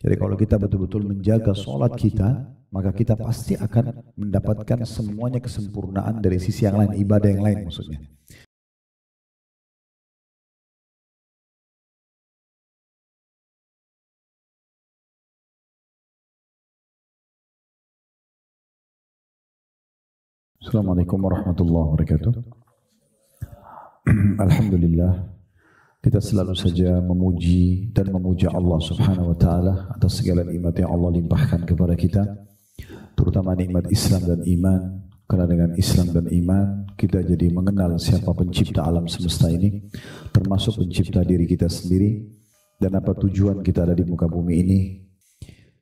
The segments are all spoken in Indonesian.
Jadi kalau kita betul-betul menjaga sholat kita, maka kita pasti akan mendapatkan semuanya kesempurnaan dari sisi yang lain, ibadah yang lain maksudnya. Assalamualaikum warahmatullahi wabarakatuh. Alhamdulillah, kita selalu saja memuji dan memuja Allah Subhanahu wa taala atas segala nikmat yang Allah limpahkan kepada kita, terutama nikmat Islam dan iman. Karena dengan Islam dan iman kita jadi mengenal siapa pencipta alam semesta ini, termasuk pencipta diri kita sendiri, dan apa tujuan kita ada di muka bumi ini.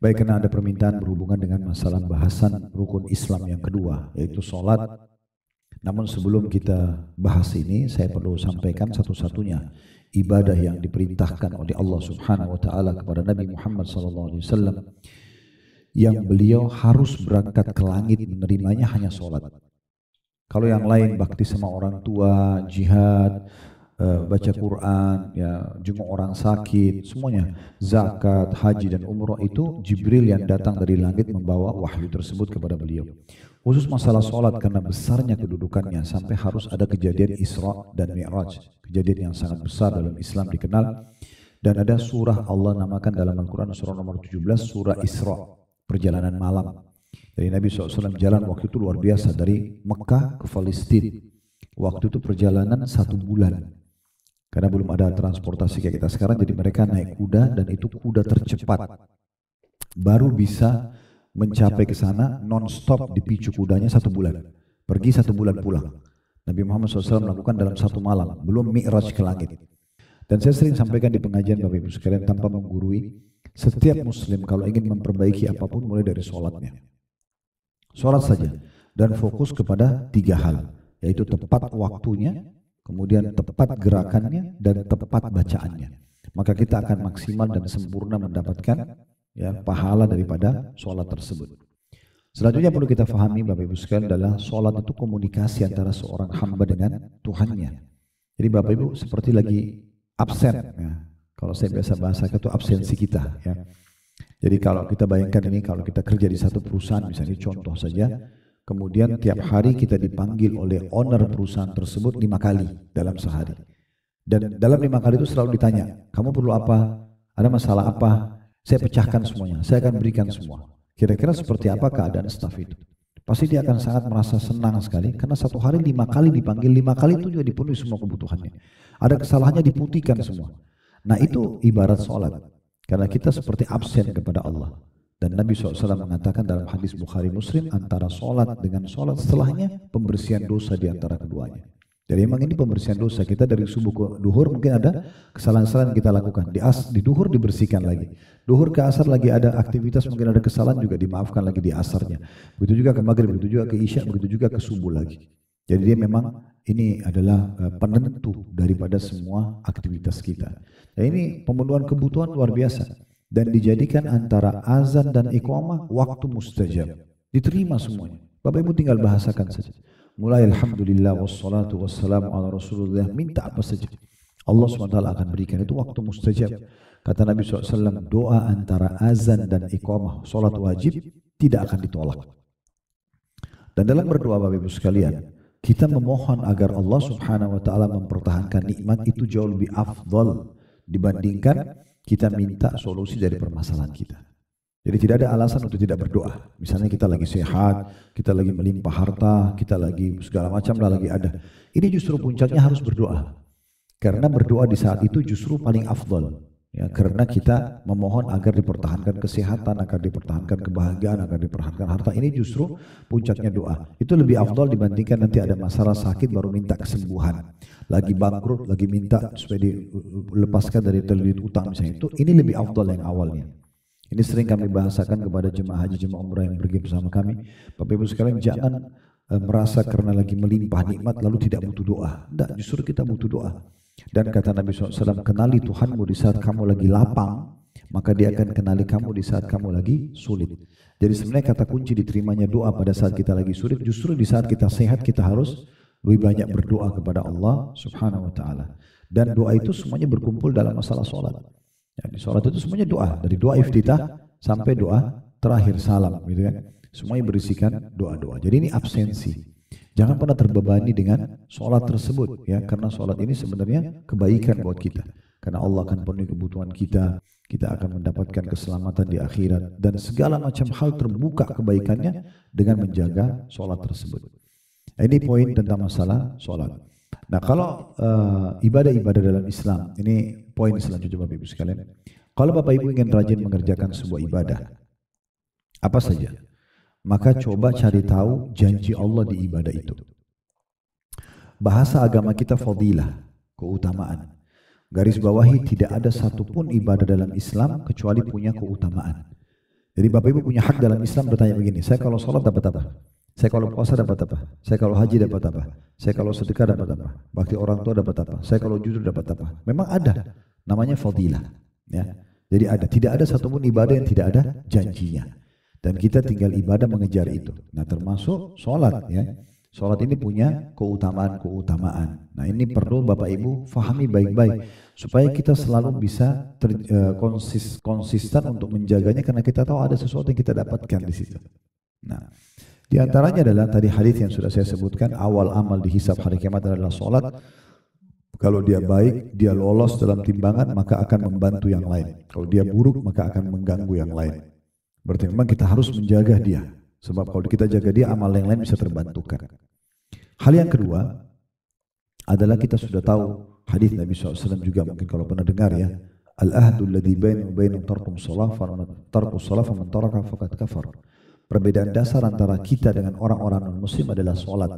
Baik, karena ada permintaan berhubungan dengan masalah bahasan rukun Islam yang kedua, yaitu sholat. Namun sebelum kita bahas ini, saya perlu sampaikan satu-satunya ibadah yang diperintahkan oleh Allah Subhanahu wa taala kepada Nabi Muhammad SAW, yang beliau harus berangkat ke langit menerimanya, hanya sholat. Kalau yang lain bakti sama orang tua, jihad, baca Quran, ya, jenguk orang sakit, semuanya, zakat, haji dan umroh, itu Jibril yang datang dari langit membawa wahyu tersebut kepada beliau. Khusus masalah sholat karena besarnya kedudukannya sampai harus ada kejadian Isra dan Mi'raj, kejadian yang sangat besar dalam Islam dikenal. Dan ada surah Allah namakan dalam Al-Quran, surah nomor 17, surah Isra, perjalanan malam. Jadi Nabi SAW jalan waktu itu luar biasa dari Mekah ke Palestina. Waktu itu perjalanan 1 bulan. Karena belum ada transportasi kayak kita sekarang, jadi mereka naik kuda, dan itu kuda tercepat. Baru bisa mencapai ke sana non-stop dipicu kudanya 1 bulan. Pergi 1 bulan pulang. Nabi Muhammad SAW melakukan dalam 1 malam, belum mi'raj ke langit. Dan saya sering sampaikan di pengajian Bapak Ibu sekalian tanpa menggurui, setiap muslim kalau ingin memperbaiki apapun mulai dari sholatnya. Sholat saja, dan fokus kepada 3 hal, yaitu tepat waktunya, kemudian tepat gerakannya, dan tepat bacaannya. Maka kita akan maksimal dan sempurna mendapatkan, ya, pahala daripada sholat tersebut. Selanjutnya perlu kita fahami Bapak Ibu sekalian adalah sholat itu komunikasi antara seorang hamba dengan Tuhannya. Jadi Bapak Ibu seperti lagi absen, ya. Kalau saya biasa bahasakan itu absensi kita, ya. Jadi kalau kita bayangkan ini, kalau kita kerja di satu perusahaan misalnya, contoh saja, kemudian tiap hari kita dipanggil oleh owner perusahaan tersebut 5 kali dalam sehari. Dan dalam 5 kali itu selalu ditanya, kamu perlu apa? Ada masalah apa? Saya pecahkan semuanya, saya akan berikan semua. Kira-kira seperti apa keadaan staf itu? Pasti dia akan sangat merasa senang sekali, karena 1 hari 5 kali dipanggil, 5 kali itu juga dipenuhi semua kebutuhannya. Ada kesalahannya diputihkan semua. Nah itu ibarat sholat, karena kita seperti absen kepada Allah. Dan Nabi SAW mengatakan dalam hadis Bukhari Muslim, antara sholat dengan sholat setelahnya pembersihan dosa di antara keduanya. Jadi memang ini pembersihan dosa kita dari subuh ke duhur, mungkin ada kesalahan-kesalahan kita lakukan. Di duhur dibersihkan lagi. Duhur ke asar lagi ada aktivitas, mungkin ada kesalahan juga dimaafkan lagi di asarnya. Begitu juga ke maghrib, begitu juga ke isya, begitu juga ke subuh lagi. Jadi dia memang ini adalah penentu daripada semua aktivitas kita. Dan ini pemenuhan kebutuhan luar biasa. Dan dijadikan antara azan dan iqamah waktu mustajab. Diterima semuanya. Bapak Ibu tinggal bahasakan saja. Mulai alhamdulillah wassalatu wassalamu ala rasulullah, minta apa saja, Allah SWT akan berikan. Itu waktu mustajab. Kata Nabi SAW, doa antara azan dan iqamah salat wajib tidak akan ditolak. Dan dalam berdoa Bapak Ibu sekalian, kita memohon agar Allah Subhanahu wa taala mempertahankan nikmat itu jauh lebih afdal dibandingkan kita minta solusi dari permasalahan kita. Jadi tidak ada alasan untuk tidak berdoa. Misalnya kita lagi sehat, kita lagi melimpah harta, kita lagi segala macam lah lagi ada. Ini justru puncaknya harus berdoa. Karena berdoa di saat itu justru paling afdal. Ya, karena kita memohon agar dipertahankan kesehatan, agar dipertahankan kebahagiaan, agar dipertahankan harta. Ini justru puncaknya doa. Itu lebih afdal dibandingkan nanti ada masalah sakit baru minta kesembuhan. Lagi bangkrut, lagi minta supaya dilepaskan dari terlilit utang misalnya. Itu ini lebih afdal yang awalnya. Ini sering kami bahasakan kepada jemaah haji, jemaah umrah yang pergi bersama kami. Bapak Ibu sekalian, jangan merasa karena lagi melimpah nikmat lalu tidak butuh doa. Tidak, justru kita butuh doa. Dan kata Nabi SAW, kenali Tuhanmu di saat kamu lagi lapang, maka dia akan kenali kamu di saat kamu lagi sulit. Jadi sebenarnya kata kunci diterimanya doa pada saat kita lagi sulit, justru di saat kita sehat kita harus lebih banyak berdoa kepada Allah Subhanahu wa taala. Dan doa itu semuanya berkumpul dalam masalah sholat. Ya, di sholat itu semuanya doa, dari doa iftitah sampai doa terakhir salam, gitu kan. Semuanya berisikan doa-doa. Jadi ini absensi. Jangan pernah terbebani dengan sholat tersebut, ya, karena sholat ini sebenarnya kebaikan buat kita. Karena Allah akan penuhi kebutuhan kita, kita akan mendapatkan keselamatan di akhirat, dan segala macam hal terbuka kebaikannya dengan menjaga sholat tersebut. Ini poin tentang masalah sholat. Nah, kalau ibadah-ibadah dalam Islam, ini poin selanjutnya Bapak Ibu sekalian. Kalau Bapak Ibu ingin rajin mengerjakan sebuah ibadah, apa saja, maka coba cari tahu janji Allah di ibadah itu. Bahasa agama kita fadilah, keutamaan. Garis bawahi, tidak ada satupun ibadah dalam Islam kecuali punya keutamaan. Jadi Bapak Ibu punya hak dalam Islam bertanya begini, saya kalau sholat dapat apa? Saya kalau puasa dapat apa? Saya kalau haji dapat apa? Saya kalau sedekah dapat apa? Bakti orang tua dapat apa? Saya kalau jujur dapat apa? Memang ada, namanya fadilah. Ya. Jadi ada, tidak ada satupun ibadah yang tidak ada janjinya. Dan kita tinggal ibadah mengejar itu. Nah, termasuk sholat, ya. Sholat ini punya keutamaan-keutamaan. Nah, ini perlu Bapak Ibu fahami baik-baik supaya kita selalu bisa konsisten untuk menjaganya, karena kita tahu ada sesuatu yang kita dapatkan di situ. Nah, di antaranya adalah tadi hadis yang sudah saya sebutkan, awal amal dihisab hari kiamat adalah sholat. Kalau dia baik, dia lolos dalam timbangan, maka akan membantu yang lain. Kalau dia buruk, maka akan mengganggu yang lain. Berarti memang kita harus menjaga dia. Sebab kalau kita jaga dia, amal yang lain bisa terbantukan. Hal yang kedua adalah kita sudah tahu hadis Nabi SAW juga, mungkin kalau pernah dengar, ya. Al-ahdu alladhi baina wa baina tarkum shalah faman taraka faqad kafar. Perbedaan dasar antara kita dengan orang-orang non-muslim adalah sholat.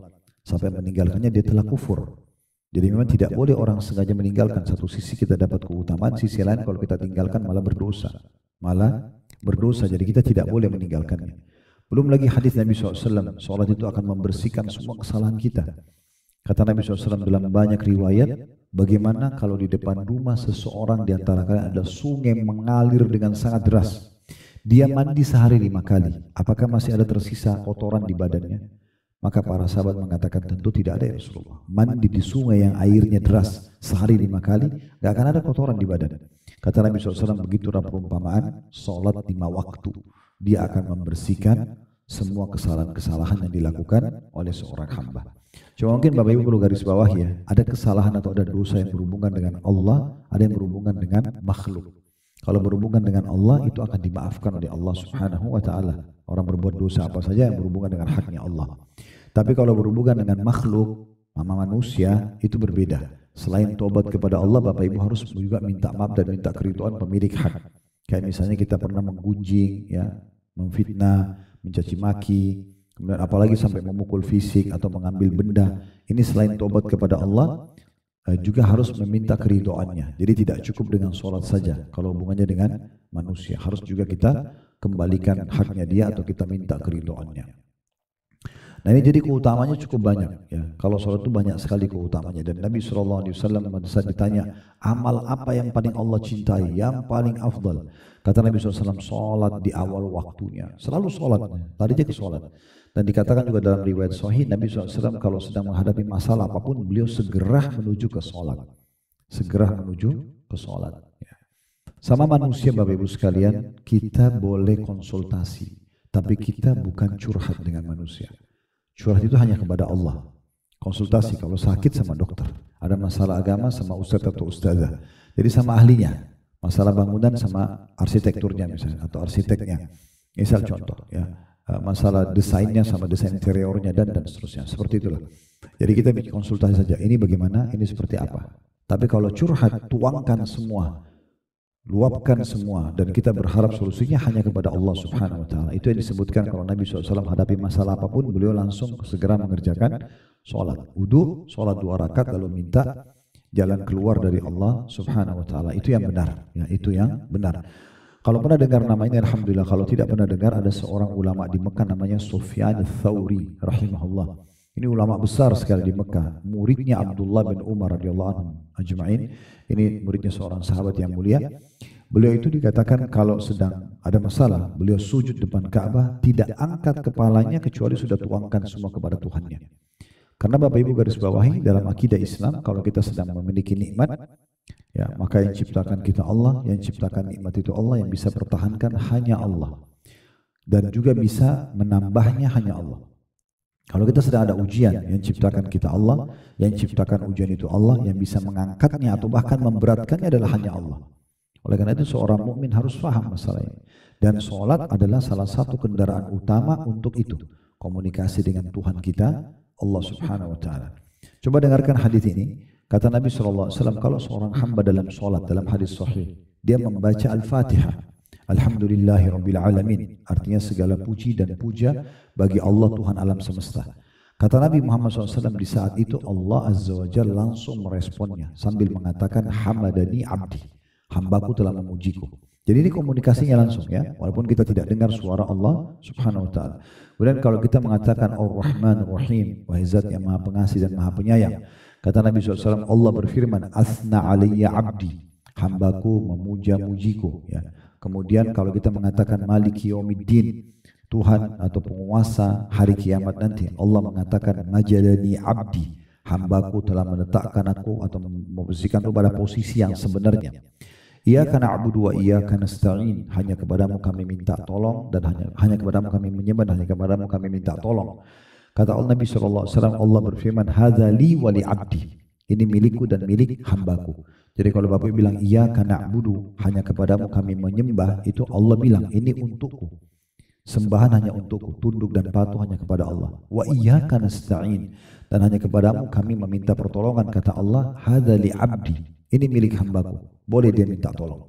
Sampai meninggalkannya dia telah kufur. Jadi memang tidak boleh orang sengaja meninggalkan. Satu sisi kita dapat keutamaan, sisi lain kalau kita tinggalkan malah berdosa. Jadi kita tidak boleh meninggalkannya. Belum lagi hadis Nabi SAW, sholat itu akan membersihkan semua kesalahan kita. Kata Nabi SAW dalam banyak riwayat, bagaimana kalau di depan rumah seseorang di antara kalian ada sungai mengalir dengan sangat deras. Dia mandi sehari 5 kali. Apakah masih ada tersisa kotoran di badannya? Maka para sahabat mengatakan, tentu tidak ada ya Rasulullah. Mandi di sungai yang airnya deras sehari 5 kali, gak akan ada kotoran di badan. Kata Nabi SAW, begitulah perumpamaan sholat 5 waktu. Dia akan membersihkan semua kesalahan-kesalahan yang dilakukan oleh seorang hamba. Cuma mungkin Bapak Ibu perlu garis bawah, ya, ada kesalahan atau ada dosa yang berhubungan dengan Allah, ada yang berhubungan dengan makhluk. Kalau berhubungan dengan Allah, itu akan dimaafkan oleh Allah Subhanahu wa Ta'ala. Orang berbuat dosa apa saja yang berhubungan dengan haknya Allah. Tapi kalau berhubungan dengan makhluk, manusia, itu berbeda. Selain tobat kepada Allah, Bapak Ibu harus juga minta maaf dan minta keridhaan pemilik hak. Kayak misalnya kita pernah menggunjing, ya, memfitnah, mencaci maki, kemudian apalagi sampai memukul fisik atau mengambil benda. Ini selain tobat kepada Allah, juga harus meminta keridhaannya. Jadi tidak cukup dengan sholat saja. Kalau hubungannya dengan manusia, harus juga kita kembalikan haknya dia atau kita minta keridhaannya. Nah, ini jadi keutamanya cukup banyak, ya. Kalau sholat itu banyak sekali keutamanya. Dan Nabi SAW pada saat ditanya, amal apa yang paling Allah cintai, yang paling afdal? Kata Nabi SAW, sholat di awal waktunya. Selalu sholat, tadinya ke sholat. Dan dikatakan juga dalam riwayat sahih, Nabi SAW kalau sedang menghadapi masalah apapun, beliau segera menuju ke sholat. Segera menuju ke sholat. Ya. Sama manusia Bapak Ibu sekalian, kita boleh konsultasi. Tapi kita bukan curhat dengan manusia. Curhat itu hanya kepada Allah. Konsultasi kalau sakit sama dokter. Ada masalah agama sama ustadz atau ustazah. Jadi sama ahlinya. Masalah bangunan sama arsitekturnya misalnya, atau arsiteknya. Misal contoh, ya. Masalah desainnya sama desain interiornya dan seterusnya, seperti itulah. Jadi kita bikin konsultasi saja, ini bagaimana, ini seperti apa. Tapi kalau curhat, tuangkan semua, luapkan semua, dan kita berharap solusinya hanya kepada Allah Subhanahu wa Ta'ala. Itu yang disebutkan kalau Nabi SAW hadapi masalah apapun, beliau langsung segera mengerjakan sholat wudu, sholat 2 rakaat, lalu minta jalan keluar dari Allah Subhanahu wa Ta'ala. Itu yang benar, ya, itu yang benar. Kalau pernah dengar nama ini, alhamdulillah. Kalau tidak pernah dengar, ada seorang ulama di Mekah namanya Sufyan Ats-Tsauri rahimahullah. Ini ulama besar sekali di Mekah. Muridnya Abdullah bin Umar radhiyallahu anhu ajma'in. Ini muridnya seorang sahabat yang mulia. Beliau itu dikatakan kalau sedang ada masalah, beliau sujud depan Ka'bah, tidak angkat kepalanya kecuali sudah tuangkan semua kepada Tuhannya. Karena Bapak Ibu garis bawahi, dalam akidah Islam, kalau kita sedang memiliki nikmat, Ya, maka yang ciptakan kita Allah, yang ciptakan nikmat itu Allah, yang bisa pertahankan hanya Allah. Dan juga bisa menambahnya hanya Allah. Kalau kita sedang ada ujian, yang ciptakan kita Allah, yang ciptakan ujian itu Allah, yang bisa mengangkatnya atau bahkan memberatkannya adalah hanya Allah. Oleh karena itu seorang mukmin harus paham masalah ini. Dan sholat adalah salah satu kendaraan utama untuk itu. Komunikasi dengan Tuhan kita, Allah Subhanahu wa Ta'ala. Coba dengarkan hadis ini. Kata Nabi SAW, kalau seorang hamba dalam sholat, dalam hadis sahih, dia membaca Al-Fatihah, Alhamdulillahi Rabbil Alamin, artinya segala puji dan puja bagi Allah Tuhan alam semesta. Kata Nabi Muhammad SAW di saat itu, Allah Azza wa Jalla langsung meresponnya sambil mengatakan, Hamadani abdi, hambaku telah memujiku. Jadi ini komunikasinya langsung ya, walaupun kita tidak dengar suara Allah Subhanahu wa Ta'ala. Kemudian kalau kita mengatakan Ar-Rahman Ar-Rahim, wahai Zat yang Maha Pengasih dan Maha Penyayang, kata Nabi SAW, Allah berfirman, Asna alaiya abdi, hambaku memuja-mujiku. Ya. Kemudian kalau kita mengatakan Maliki Yaumiddin, Tuhan atau penguasa hari kiamat nanti, Allah mengatakan Majadani abdi, hambaku telah meletakkan aku atau memposisikan aku pada posisi yang sebenarnya. Iyyaka na'budu wa iyyaka nasta'in, hanya kepadamu kami minta tolong dan hanya kepadamu kami menyembah dan hanya kepadamu kami minta tolong. Kata Allah Nabi SAW, Allah berfirman, Hadza li wa li abdi, ini milikku dan milik hambaku. Jadi kalau Bapak bilang iyyaka na'budu, hanya kepadamu kami menyembah, itu Allah bilang ini untukku. Sembahan hanya untukku, tunduk dan patuh hanya kepada Allah. Wa iyyaka nasta'in, dan hanya kepadamu kami meminta pertolongan. Kata Allah, hadza li abdi, ini milik hambaku, boleh dia minta tolong.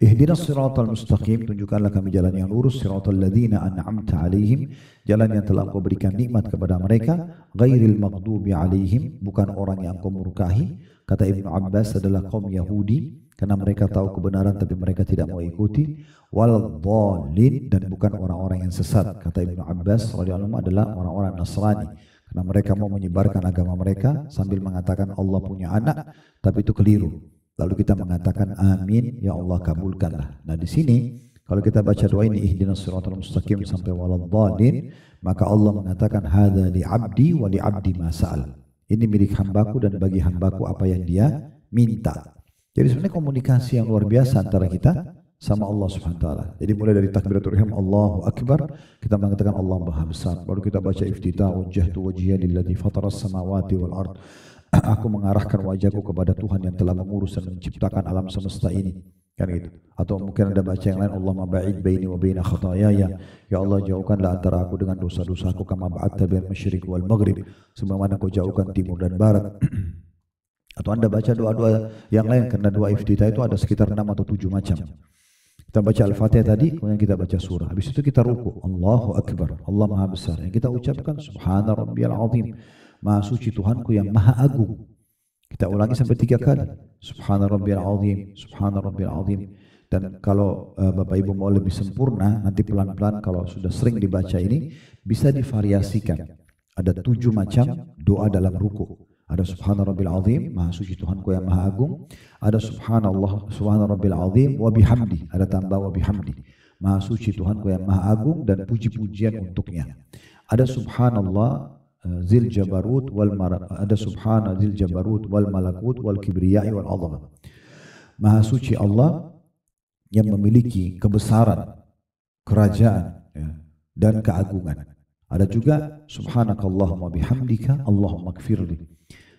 Ihdinas siratal mustaqim, tunjukkanlah kami jalan yang lurus, siratal ladzina an'amta alaihim, jalan yang telah Engkau berikan nikmat kepada mereka, ghairil maghdubi alaihim, bukan orang yang Engkau murkahi. Kata Ibnu Abbas adalah kaum Yahudi, karena mereka tahu kebenaran tapi mereka tidak mau ikuti. Wal dhalin, dan bukan orang-orang yang sesat. Kata Ibnu Abbas radhiyallahu anhu adalah orang-orang Nasrani, karena mereka mau menyebarkan agama mereka sambil mengatakan Allah punya anak, tapi itu keliru. Lalu kita mengatakan amin, ya Allah kabulkanlah. Nah di sini kalau kita baca doa ini ihdinas siratal mustaqim sampai waladhdallin, maka Allah mengatakan hadza li abdi wa li abdi ma sa'al. Ini milik hambaku dan bagi hambaku apa yang dia minta. Jadi sebenarnya komunikasi yang luar biasa antara kita sama Allah Subhanahu wa taala. Jadi mulai dari takbiratul ihram Allahu akbar, kita mengatakan Allah Maha Besar. Baru kita baca iftitah wajjahtu wajhiya lilladzi fataras samawati wal ard. Aku mengarahkan wajahku kepada Tuhan yang telah mengurus dan menciptakan alam semesta ini, kan gitu. Atau mungkin ada baca yang lain, Allahumma ba'id baini wa baina khataayaya, ya Allah jauhkanlah antara aku dengan dosa-dosaku kama ba'adta bainal masyriq wal maghrib, sebagaimana kau jauhkan timur dan barat. Atau Anda baca doa-doa yang lain, karena doa iftitah itu ada sekitar 6 atau 7 macam. Kita baca Al-Fatihah tadi, kemudian kita baca surah. Habis itu kita ruku, Allahu Akbar, Allah Maha Besar. Yang kita ucapkan Subhana Rabbiyal Azim, Maha suci Tuhanku yang Maha Agung. Kita ulangi sampai 3 kali. Subhana Rabbiyal Azim, Subhana Rabbiyal Azim. Dan kalau Bapak Ibu mau lebih sempurna, nanti pelan-pelan kalau sudah sering dibaca ini, bisa divariasikan. Ada 7 macam doa dalam ruku. Ada Subhana Rabbil Azim, Maha suci Tuhanku yang Maha Agung. Ada Subhanallah, Subhana Rabbil Azim, wa bihamdi. Ada tambah wa bihamdi. Maha suci Tuhanku yang Maha Agung dan puji-pujian untuknya. Ada Subhanallah, Zil Jabarut wal ada Subhana Zil Jabarut wal Malakut wal Kibriyai wal Azamah. Maha suci Allah yang memiliki kebesaran, kerajaan ya, dan keagungan. Ada juga Subhanakallahumma bihamdika Allahumma gfirli.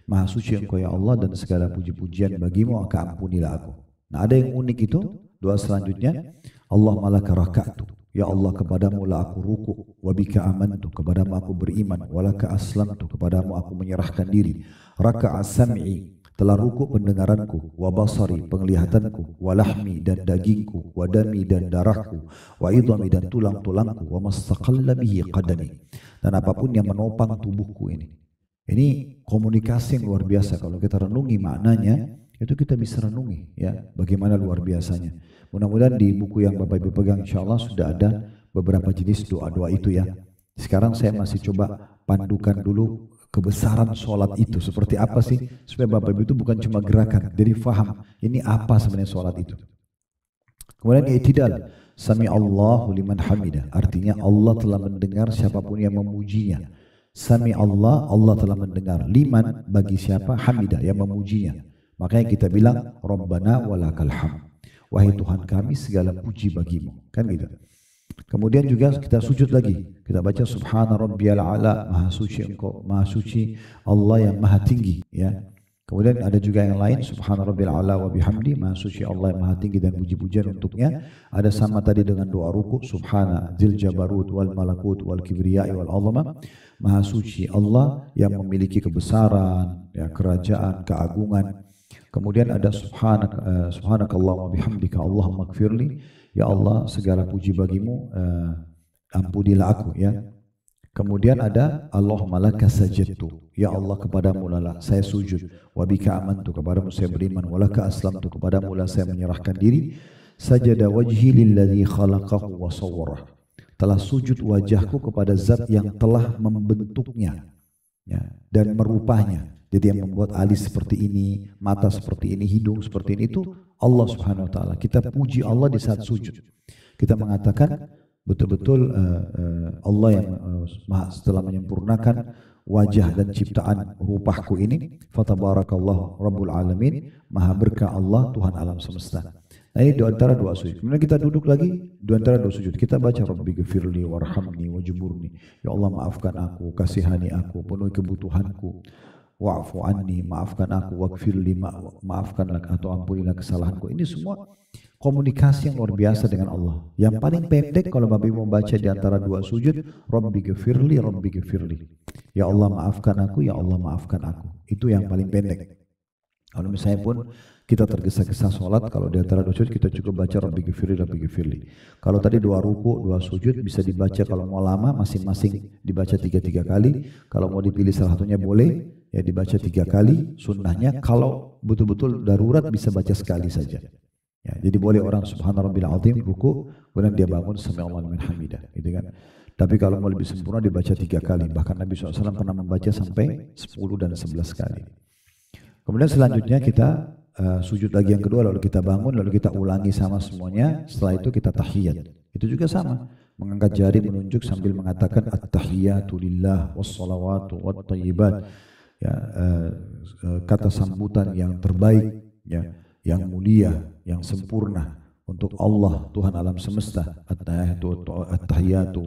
Maha suci Engkau ya Allah dan segala puji-pujian bagimu, maka ampunilah aku. Nah ada yang unik itu, doa selanjutnya, Allahumma laka raka'tu. Ya Allah kepadamu lah aku ruku, wabika amantu, kepadamu aku beriman, walaka aslamtu, kepadamu aku menyerahkan diri. Raka'a sam'i, telah ruku pendengaranku, wa basari penglihatanku, wa lahmi dan dagingku, wa dami dan darahku, wa idhami dan tulang-tulangku, wa mastaqalla bihi qadami, dan apapun yang menopang tubuhku ini. Ini komunikasi yang luar biasa. Kalau kita renungi maknanya, itu kita bisa renungi ya bagaimana luar biasanya. Mudah-mudahan di buku yang Bapak Ibu pegang insyaallah sudah ada beberapa jenis doa-doa itu ya. Sekarang saya masih coba pandukan dulu kebesaran sholat itu seperti apa sih, supaya Bapak Ibu itu bukan cuma gerakan, jadi faham ini apa sebenarnya sholat itu. Kemudian i'tidal, sami Allahu liman hamidah, artinya Allah telah mendengar siapapun yang memujinya. Sami Allah, Allah telah mendengar. Liman bagi siapa, hamidah yang memujinya. Makanya kita bilang Rabbana walakal hamd. Wahai Tuhan kami, segala puji bagimu. Kan gitu. Kemudian juga kita sujud lagi. Kita baca Subhana Rabbiyal A'la, Maha suci Engkau, Maha suci Allah yang Maha tinggi, ya. Kemudian ada juga yang lain, Subhana Rabbiyal A'la wa bihamdi, Maha suci Allah yang Maha tinggi dan puji-pujian untuknya. Ada sama tadi dengan doa ruku, Subhana Dzil Jabarut wal Malakut wal Kibriyai wal Azama, Maha suci Allah yang memiliki kebesaran, ya, kerajaan, keagungan. Kemudian ada Subhanakallah wa bihamdika Allahumma gfirli, ya Allah segala puji bagimu, ampunilah aku, ya. Kemudian ada Allahumma laka sajadtu, ya Allah kepadamu lah saya sujud, wa bika amantu, kepadamu saya beriman, wa laka aslamtu, kepadamu lah saya menyerahkan diri, sajada wajhi lilladzi khalaqahu wa sawwarah, telah sujud wajahku kepada zat yang telah membentuknya, ya, dan merupanya. Jadi yang membuat alis seperti ini, mata seperti ini, hidung seperti ini, itu Allah Subhanahu wa taala. Kita puji Allah di saat sujud. Kita mengatakan betul-betul Allah yang setelah menyempurnakan wajah dan ciptaan rupahku ini, fatabarakallahu rabbul alamin, maha berkah Allah Tuhan alam semesta. Nah, ini di antara doa sujud. Kemudian kita duduk lagi di antara doa sujud. Kita baca Rabbi ghfirli warhamni wajburni. Ya Allah maafkan aku, kasihani aku, penuhi kebutuhanku. Wa'fu anni, maafkan aku, waghfirli, maafkanlah atau ampunilah kesalahanku. Ini semua komunikasi yang luar biasa dengan Allah. Yang paling pendek kalau Bapak Ibu membaca di antara dua sujud, Rabbi ghfirli, Rabbi ghfirli. Ya Allah maafkan aku, ya Allah maafkan aku. Itu yang paling pendek. Kalau misalnya pun kita tergesa-gesa sholat, kalau di antara dua sujud kita cukup baca Rabbi ghfirli, Rabbi ghfirli. Kalau tadi dua ruku, dua sujud bisa dibaca, kalau mau lama masing-masing dibaca 3 kali. Kalau mau dipilih salah satunya boleh, ya dibaca 3 kali. Sunnahnya kalau betul-betul darurat bisa baca sekali saja. Ya, jadi boleh orang Subhana Rabbil Azim ruku, kemudian dia bangun Sami'allahu liman hamidah, gitu kan. Tapi kalau mau lebih sempurna dibaca 3 kali. Bahkan Nabi SAW pernah membaca sampai 10 dan 11 kali. Kemudian selanjutnya kita sujud lagi yang kedua, lalu kita bangun, lalu kita ulangi sama semuanya. Setelah itu kita tahiyat. Itu juga sama, mengangkat jari menunjuk sambil mengatakan at-tahiyatu lillah wassalawatu wattayyibat, ya, kata sambutan yang terbaik, ya, yang mulia, yang sempurna untuk Allah Tuhan alam semesta. At-tahiyatu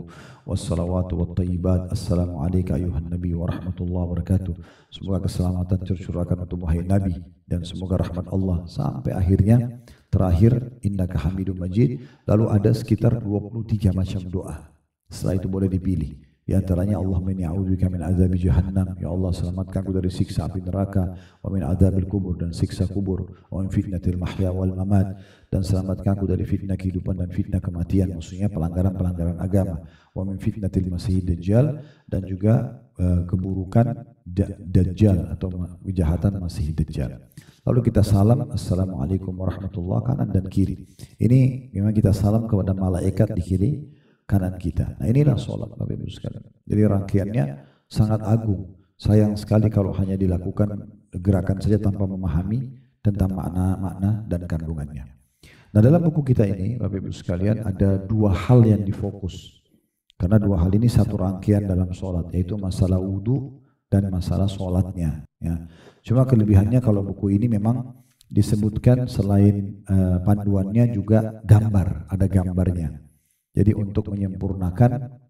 wassalawatu wattayyibat, assalamu alayka ayuhan nabi wa rahmatullahi wa barakatuh. Semoga keselamatan tercurahkan untuk wahai Nabi dan semoga rahmat Allah, sampai akhirnya terakhir innaka hamidum majid. Lalu ada sekitar 23 macam doa. Setelah itu boleh dipilih. Di antaranya Allahumma inni a'udzubika min adzabi jahannam, ya Allah selamatkanku dari siksa api neraka, wa min adzabil kubur, dan siksa kubur, wa min fitnatil mahya wal mamat, dan selamatkanku dari fitnah kehidupan dan fitnah kematian, maksudnya pelanggaran-pelanggaran agama, wa min fitnatil masihid dajjal, dan juga keburukan dajjal atau kejahatan masih dajjal. Lalu kita salam, assalamualaikum warahmatullahi wabarakatuh, kanan dan kiri. Ini memang kita salam kepada malaikat di kiri kanan kita. Nah, inilah sholat Bapak Ibu sekalian. Jadi rangkaiannya sangat agung. Sayang sekali kalau hanya dilakukan gerakan saja tanpa memahami tentang makna-makna dan kandungannya. Nah, dalam buku kita ini Bapak Ibu sekalian ada 2 hal yang difokus. Karena 2 hal ini satu rangkaian dalam sholat, yaitu masalah wudu dan masalah sholatnya, ya. Cuma kelebihannya kalau buku ini memang disebutkan selain panduannya juga gambar, ada gambarnya. Jadi untuk menyempurnakan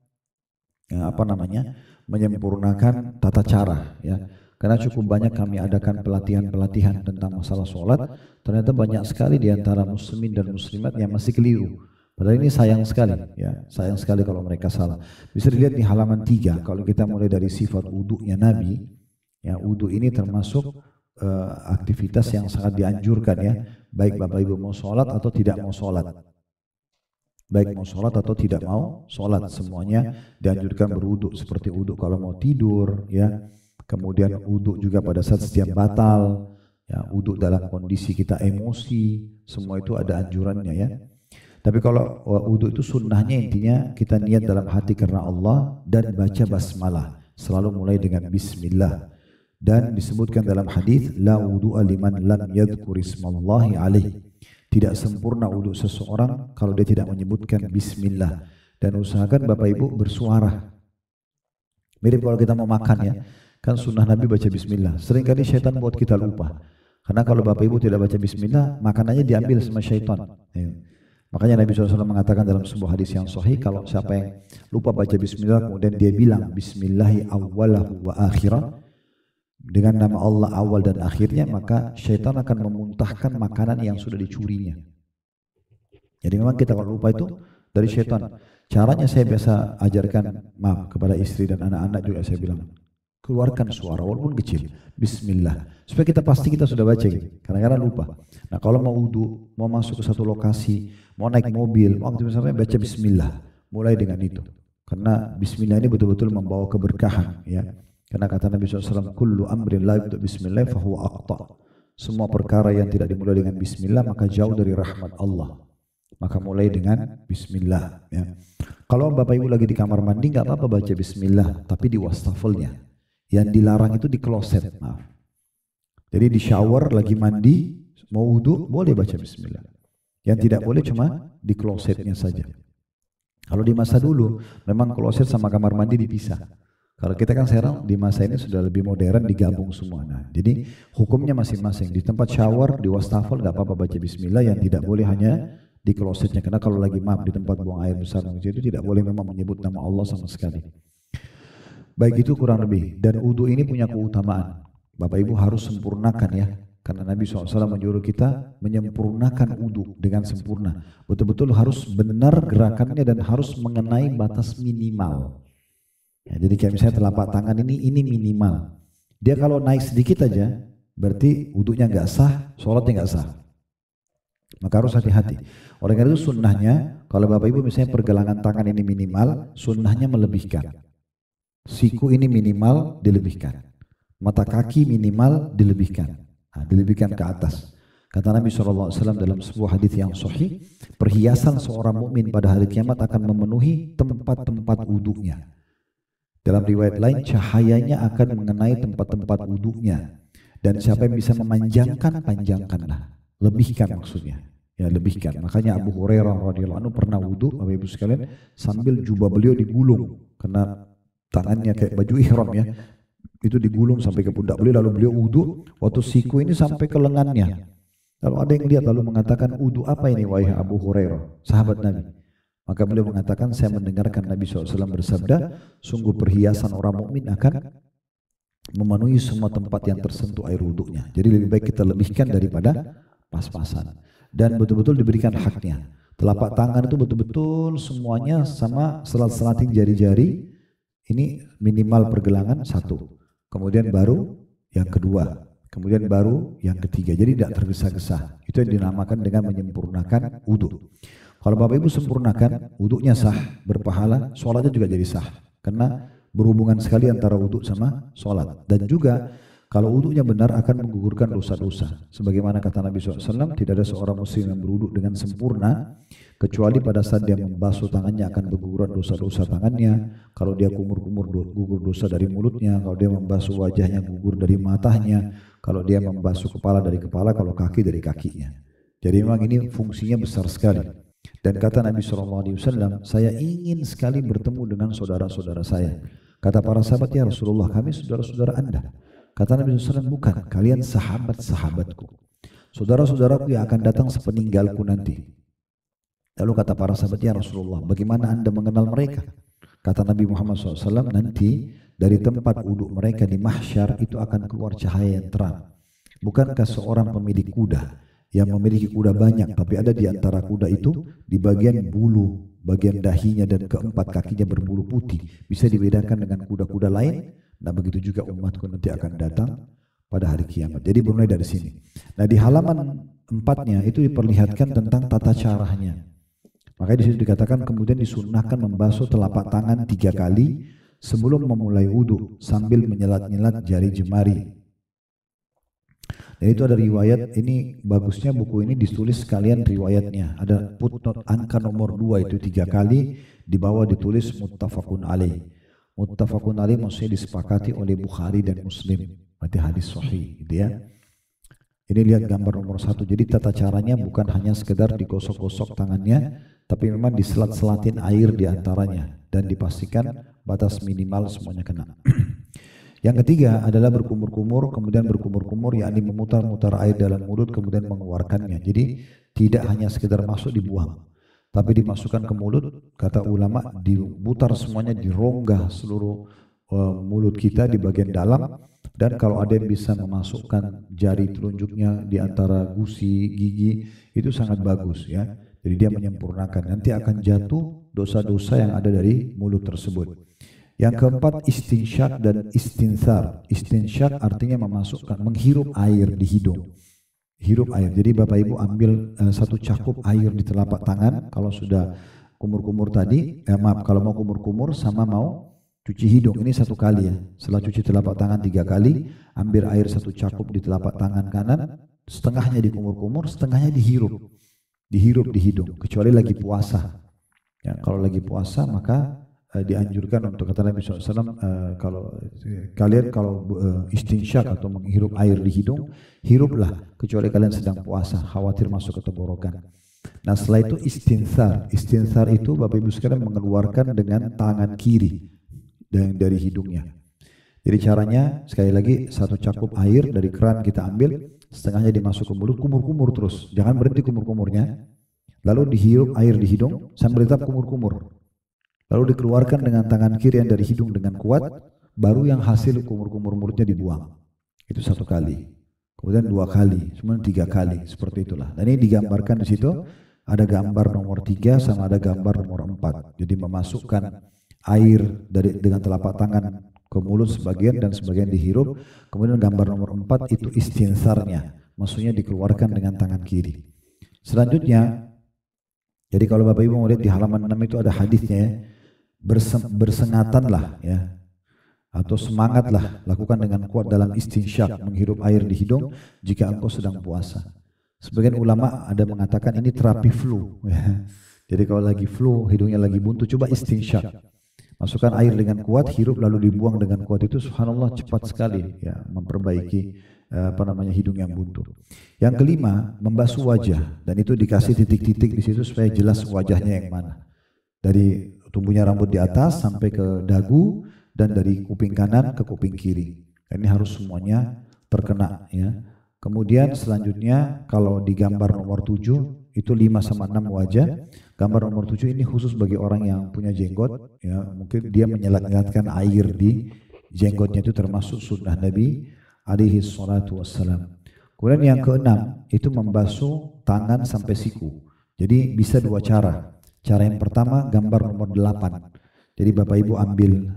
menyempurnakan tata cara, ya. Karena cukup banyak kami adakan pelatihan-pelatihan tentang masalah sholat, ternyata banyak sekali di antara muslimin dan muslimat yang masih keliru. Padahal ini sayang sekali, ya, sayang sekali kalau mereka salah. Bisa dilihat di halaman 3, kalau kita mulai dari sifat wudunya Nabi, ya, wudu ini termasuk aktivitas yang sangat dianjurkan, ya, baik Bapak Ibu mau sholat atau tidak mau sholat. Baik mau sholat atau tidak mau sholat, semuanya dianjurkan berwudu. Seperti wudu kalau mau tidur, ya. Kemudian wudu juga pada saat setiap batal, ya, wudu dalam kondisi kita emosi, semua itu ada anjurannya, ya. Tapi kalau wudu itu sunnahnya intinya kita niat dalam hati karena Allah dan baca basmalah, selalu mulai dengan bismillah. Dan disebutkan dalam hadis la wudu'a liman lam yadhkur ismallahi alaihi. Tidak sempurna wudu seseorang kalau dia tidak menyebutkan bismillah. Dan usahakan Bapak Ibu bersuara. Mirip kalau kita mau makan, ya. Kan sunnah Nabi baca bismillah. Seringkali syaitan buat kita lupa. Karena kalau Bapak Ibu tidak baca bismillah, makanannya diambil sama syaitan. Ya. Makanya Nabi SAW mengatakan dalam sebuah hadis yang sahih, kalau siapa yang lupa baca bismillah, kemudian dia bilang bismillahi awwalahu wa akhirah, dengan nama Allah awal dan akhirnya, maka syaitan akan memuntahkan makanan yang sudah dicurinya. Jadi memang kita kalau lupa itu dari syaitan. Caranya saya biasa ajarkan, maaf, kepada istri dan anak-anak juga saya bilang, keluarkan suara walaupun kecil, bismillah, supaya kita pasti kita sudah baca gitu. Kadang-kadang lupa. Nah kalau mau wudu, mau masuk ke satu lokasi, mau naik mobil, mau aktif sampai baca bismillah, mulai dengan itu. Karena bismillah ini betul-betul membawa keberkahan, ya. Karena kata Nabi SAW, kullu amrin la yubda bismillah fahuwa aqta. Semua perkara yang tidak dimulai dengan bismillah maka jauh dari rahmat Allah. Maka mulai dengan bismillah, ya. Kalau Bapak Ibu lagi di kamar mandi nggak apa-apa baca bismillah, tapi di wastafelnya. Yang dilarang itu di kloset, maaf. Jadi di shower lagi mandi, mau wudu boleh baca bismillah. Yang tidak boleh cuma di klosetnya saja. Kalau di masa dulu memang kloset sama kamar mandi dipisah. Kalau kita kan sekarang di masa ini sudah lebih modern, digabung semua. Nah, jadi hukumnya masing-masing. Di tempat shower, di wastafel nggak apa-apa baca bismillah, yang tidak boleh hanya di klosetnya. Karena kalau lagi maaf di tempat buang air besar itu tidak boleh memang menyebut nama Allah sama sekali. Baik, itu kurang lebih. Dan wudu ini punya keutamaan. Bapak Ibu harus sempurnakan ya. Karena Nabi SAW menyuruh kita menyempurnakan wudu dengan sempurna. Betul-betul harus benar gerakannya dan harus mengenai batas minimal. Ya, jadi kayak misalnya telapak tangan ini minimal. Dia kalau naik sedikit aja, berarti wudunya nggak sah, sholatnya nggak sah. Maka harus hati-hati. Oleh karena itu sunnahnya, kalau Bapak Ibu misalnya pergelangan tangan ini minimal, sunnahnya melebihkan. Siku ini minimal, dilebihkan. Mata kaki minimal, dilebihkan. Nah, dilebihkan ke atas. Kata Nabi SAW dalam sebuah hadis yang sahih, perhiasan seorang mukmin pada hari kiamat akan memenuhi tempat-tempat wudunya. Dalam riwayat lain, cahayanya akan mengenai tempat-tempat wudunya. Dan siapa yang bisa memanjangkan, panjangkanlah. Lebihkan maksudnya. Ya, lebihkan. Makanya Abu Hurairah radhiyallahu anhu pernah wudu, Bapak Ibu sekalian, sambil jubah beliau digulung. Karena tangannya kayak baju ihram ya. Itu digulung sampai ke pundak beliau, lalu beliau wudu, waktu siku ini sampai ke lengannya. Lalu ada yang lihat lalu mengatakan, wudu apa ini wahai Abu Hurairah, sahabat Nabi? Maka beliau mengatakan, saya mendengarkan Nabi SAW bersabda, sungguh perhiasan orang mukmin akan memenuhi semua tempat yang tersentuh air wudunya. Jadi lebih baik kita lebihkan daripada pas-pasan. Dan betul-betul diberikan haknya. Telapak tangan itu betul-betul semuanya sama selat-selating jari-jari. Ini minimal pergelangan satu. Kemudian baru yang kedua. Kemudian baru yang ketiga. Jadi tidak tergesa-gesa. Itu yang dinamakan dengan menyempurnakan wudu. Kalau Bapak Ibu sempurnakan, wudunya sah, berpahala, sholatnya juga jadi sah. Karena berhubungan sekali antara wudu sama sholat. Dan juga kalau wudunya benar akan menggugurkan dosa-dosa. Sebagaimana kata Nabi SAW, tidak ada seorang muslim yang berwudu dengan sempurna, kecuali pada saat dia membasuh tangannya akan berguguran dosa-dosa tangannya. Kalau dia kumur-kumur gugur dosa dari mulutnya. Kalau dia membasuh wajahnya gugur dari matanya. Kalau dia membasuh kepala dari kepala, kalau kaki dari kakinya. Jadi memang ini fungsinya besar sekali. Dan kata Nabi SAW, saya ingin sekali bertemu dengan saudara-saudara saya. Kata para sahabat, ya Rasulullah, kami saudara-saudara Anda. Kata Nabi SAW, bukan, kalian sahabat-sahabatku. Saudara-saudaraku yang akan datang sepeninggalku nanti. Lalu kata para sahabat, ya Rasulullah, bagaimana Anda mengenal mereka? Kata Nabi Muhammad SAW, nanti dari tempat wudhu mereka di mahsyar itu akan keluar cahaya yang terang. Bukankah seorang pemilik kuda yang memiliki kuda banyak, tapi ada di antara kuda itu di bagian bulu, bagian dahinya dan keempat kakinya berbulu putih, bisa dibedakan dengan kuda-kuda lain. Nah begitu juga umatku nanti akan datang pada hari kiamat. Jadi mulai dari sini. Nah di halaman 4-nya itu diperlihatkan tentang tata caranya. Makanya di situ dikatakan kemudian disunnahkan membasuh telapak tangan 3 kali sebelum memulai wudu sambil menyelat-nyelat jari jemari. Dan itu ada riwayat, ini bagusnya buku ini ditulis sekalian riwayatnya. Ada footnote angka nomor 2 itu 3 kali, di bawah ditulis muttafaqun alaih. Muttafaqun alaih maksudnya disepakati oleh Bukhari dan Muslim. Berarti hadis sahih gitu ya. Ini lihat gambar nomor 1. Jadi tata caranya bukan hanya sekedar digosok-gosok tangannya, tapi memang diselat-selatin air di antaranya dan dipastikan batas minimal semuanya kena. Yang ketiga adalah berkumur-kumur, kemudian berkumur-kumur yakni memutar-mutar air dalam mulut kemudian mengeluarkannya. Jadi tidak hanya sekedar masuk dibuang, tapi dimasukkan ke mulut. Kata ulama diputar semuanya, dirongga seluruh mulut kita di bagian dalam. Dan kalau ada yang bisa memasukkan jari telunjuknya di antara gusi, gigi, itu sangat bagus ya. Jadi dia menyempurnakan. Nanti akan jatuh dosa-dosa yang ada dari mulut tersebut. Yang keempat istinsyak dan istinsar. Istinsyak artinya memasukkan, menghirup air di hidung. Hirup air. Jadi Bapak Ibu ambil satu cakup air di telapak tangan. Kalau sudah kumur-kumur tadi, kalau mau kumur-kumur sama mau cuci hidung. Ini satu kali ya. Setelah cuci telapak tangan 3 kali, ambil air satu cakup di telapak tangan kanan, setengahnya dikumur-kumur, setengahnya dihirup. Dihirup di hidung. Kecuali lagi puasa. Ya, kalau lagi puasa maka dianjurkan untuk kata Nabi SAW, kalau kalian istinsyak atau menghirup air di hidung, hiruplah kecuali kalian sedang puasa, khawatir masuk ke tenggorokan. Nah setelah itu istinsar. Istinsar itu Bapak Ibu sekalian mengeluarkan dengan tangan kiri dari hidungnya. Jadi caranya sekali lagi satu cakup air dari keran kita ambil, setengahnya dimasuk ke mulut, kumur-kumur terus, jangan berhenti kumur-kumurnya. Lalu dihirup air di hidung sambil tetap kumur-kumur. Lalu dikeluarkan dengan tangan kiri yang dari hidung dengan kuat, baru yang hasil kumur-kumur mulutnya dibuang. Itu satu kali. Kemudian 2 kali, kemudian 3 kali, seperti itulah. Dan ini digambarkan di situ, ada gambar nomor 3 sama ada gambar nomor 4. Jadi memasukkan air dengan telapak tangan ke mulut sebagian dan sebagian dihirup. Kemudian gambar nomor 4 itu istinsarnya, maksudnya dikeluarkan dengan tangan kiri. Selanjutnya, jadi kalau Bapak Ibu mau lihat di halaman 6 itu ada hadisnya ya. Bersengatanlah ya, atau semangatlah, lakukan dengan kuat dalam istinsyak, menghirup air di hidung jika engkau sedang puasa. Sebagian ulama ada mengatakan ini terapi flu ya. Jadi kalau lagi flu, hidungnya lagi buntu, coba istinsyak, masukkan air dengan kuat, hirup lalu dibuang dengan kuat. Itu subhanallah cepat sekali ya, memperbaiki hidung yang buntu. Yang kelima, membasuh wajah, dan itu dikasih titik-titik di situ supaya jelas wajahnya yang mana. Dari tumbuhnya rambut di atas sampai ke dagu, dan dari kuping kanan ke kuping kiri. Ini harus semuanya terkena ya. Kemudian selanjutnya kalau di gambar nomor 7 itu 5 sama 6 wajah. Gambar nomor 7 ini khusus bagi orang yang punya jenggot ya, mungkin dia menyelat-nyelatkan air di jenggotnya, itu termasuk sunnah Nabi alaihi salatu wassalam. Kemudian yang keenam itu membasuh tangan sampai siku. Jadi bisa 2 cara. Cara yang pertama gambar nomor 8. Jadi Bapak Ibu ambil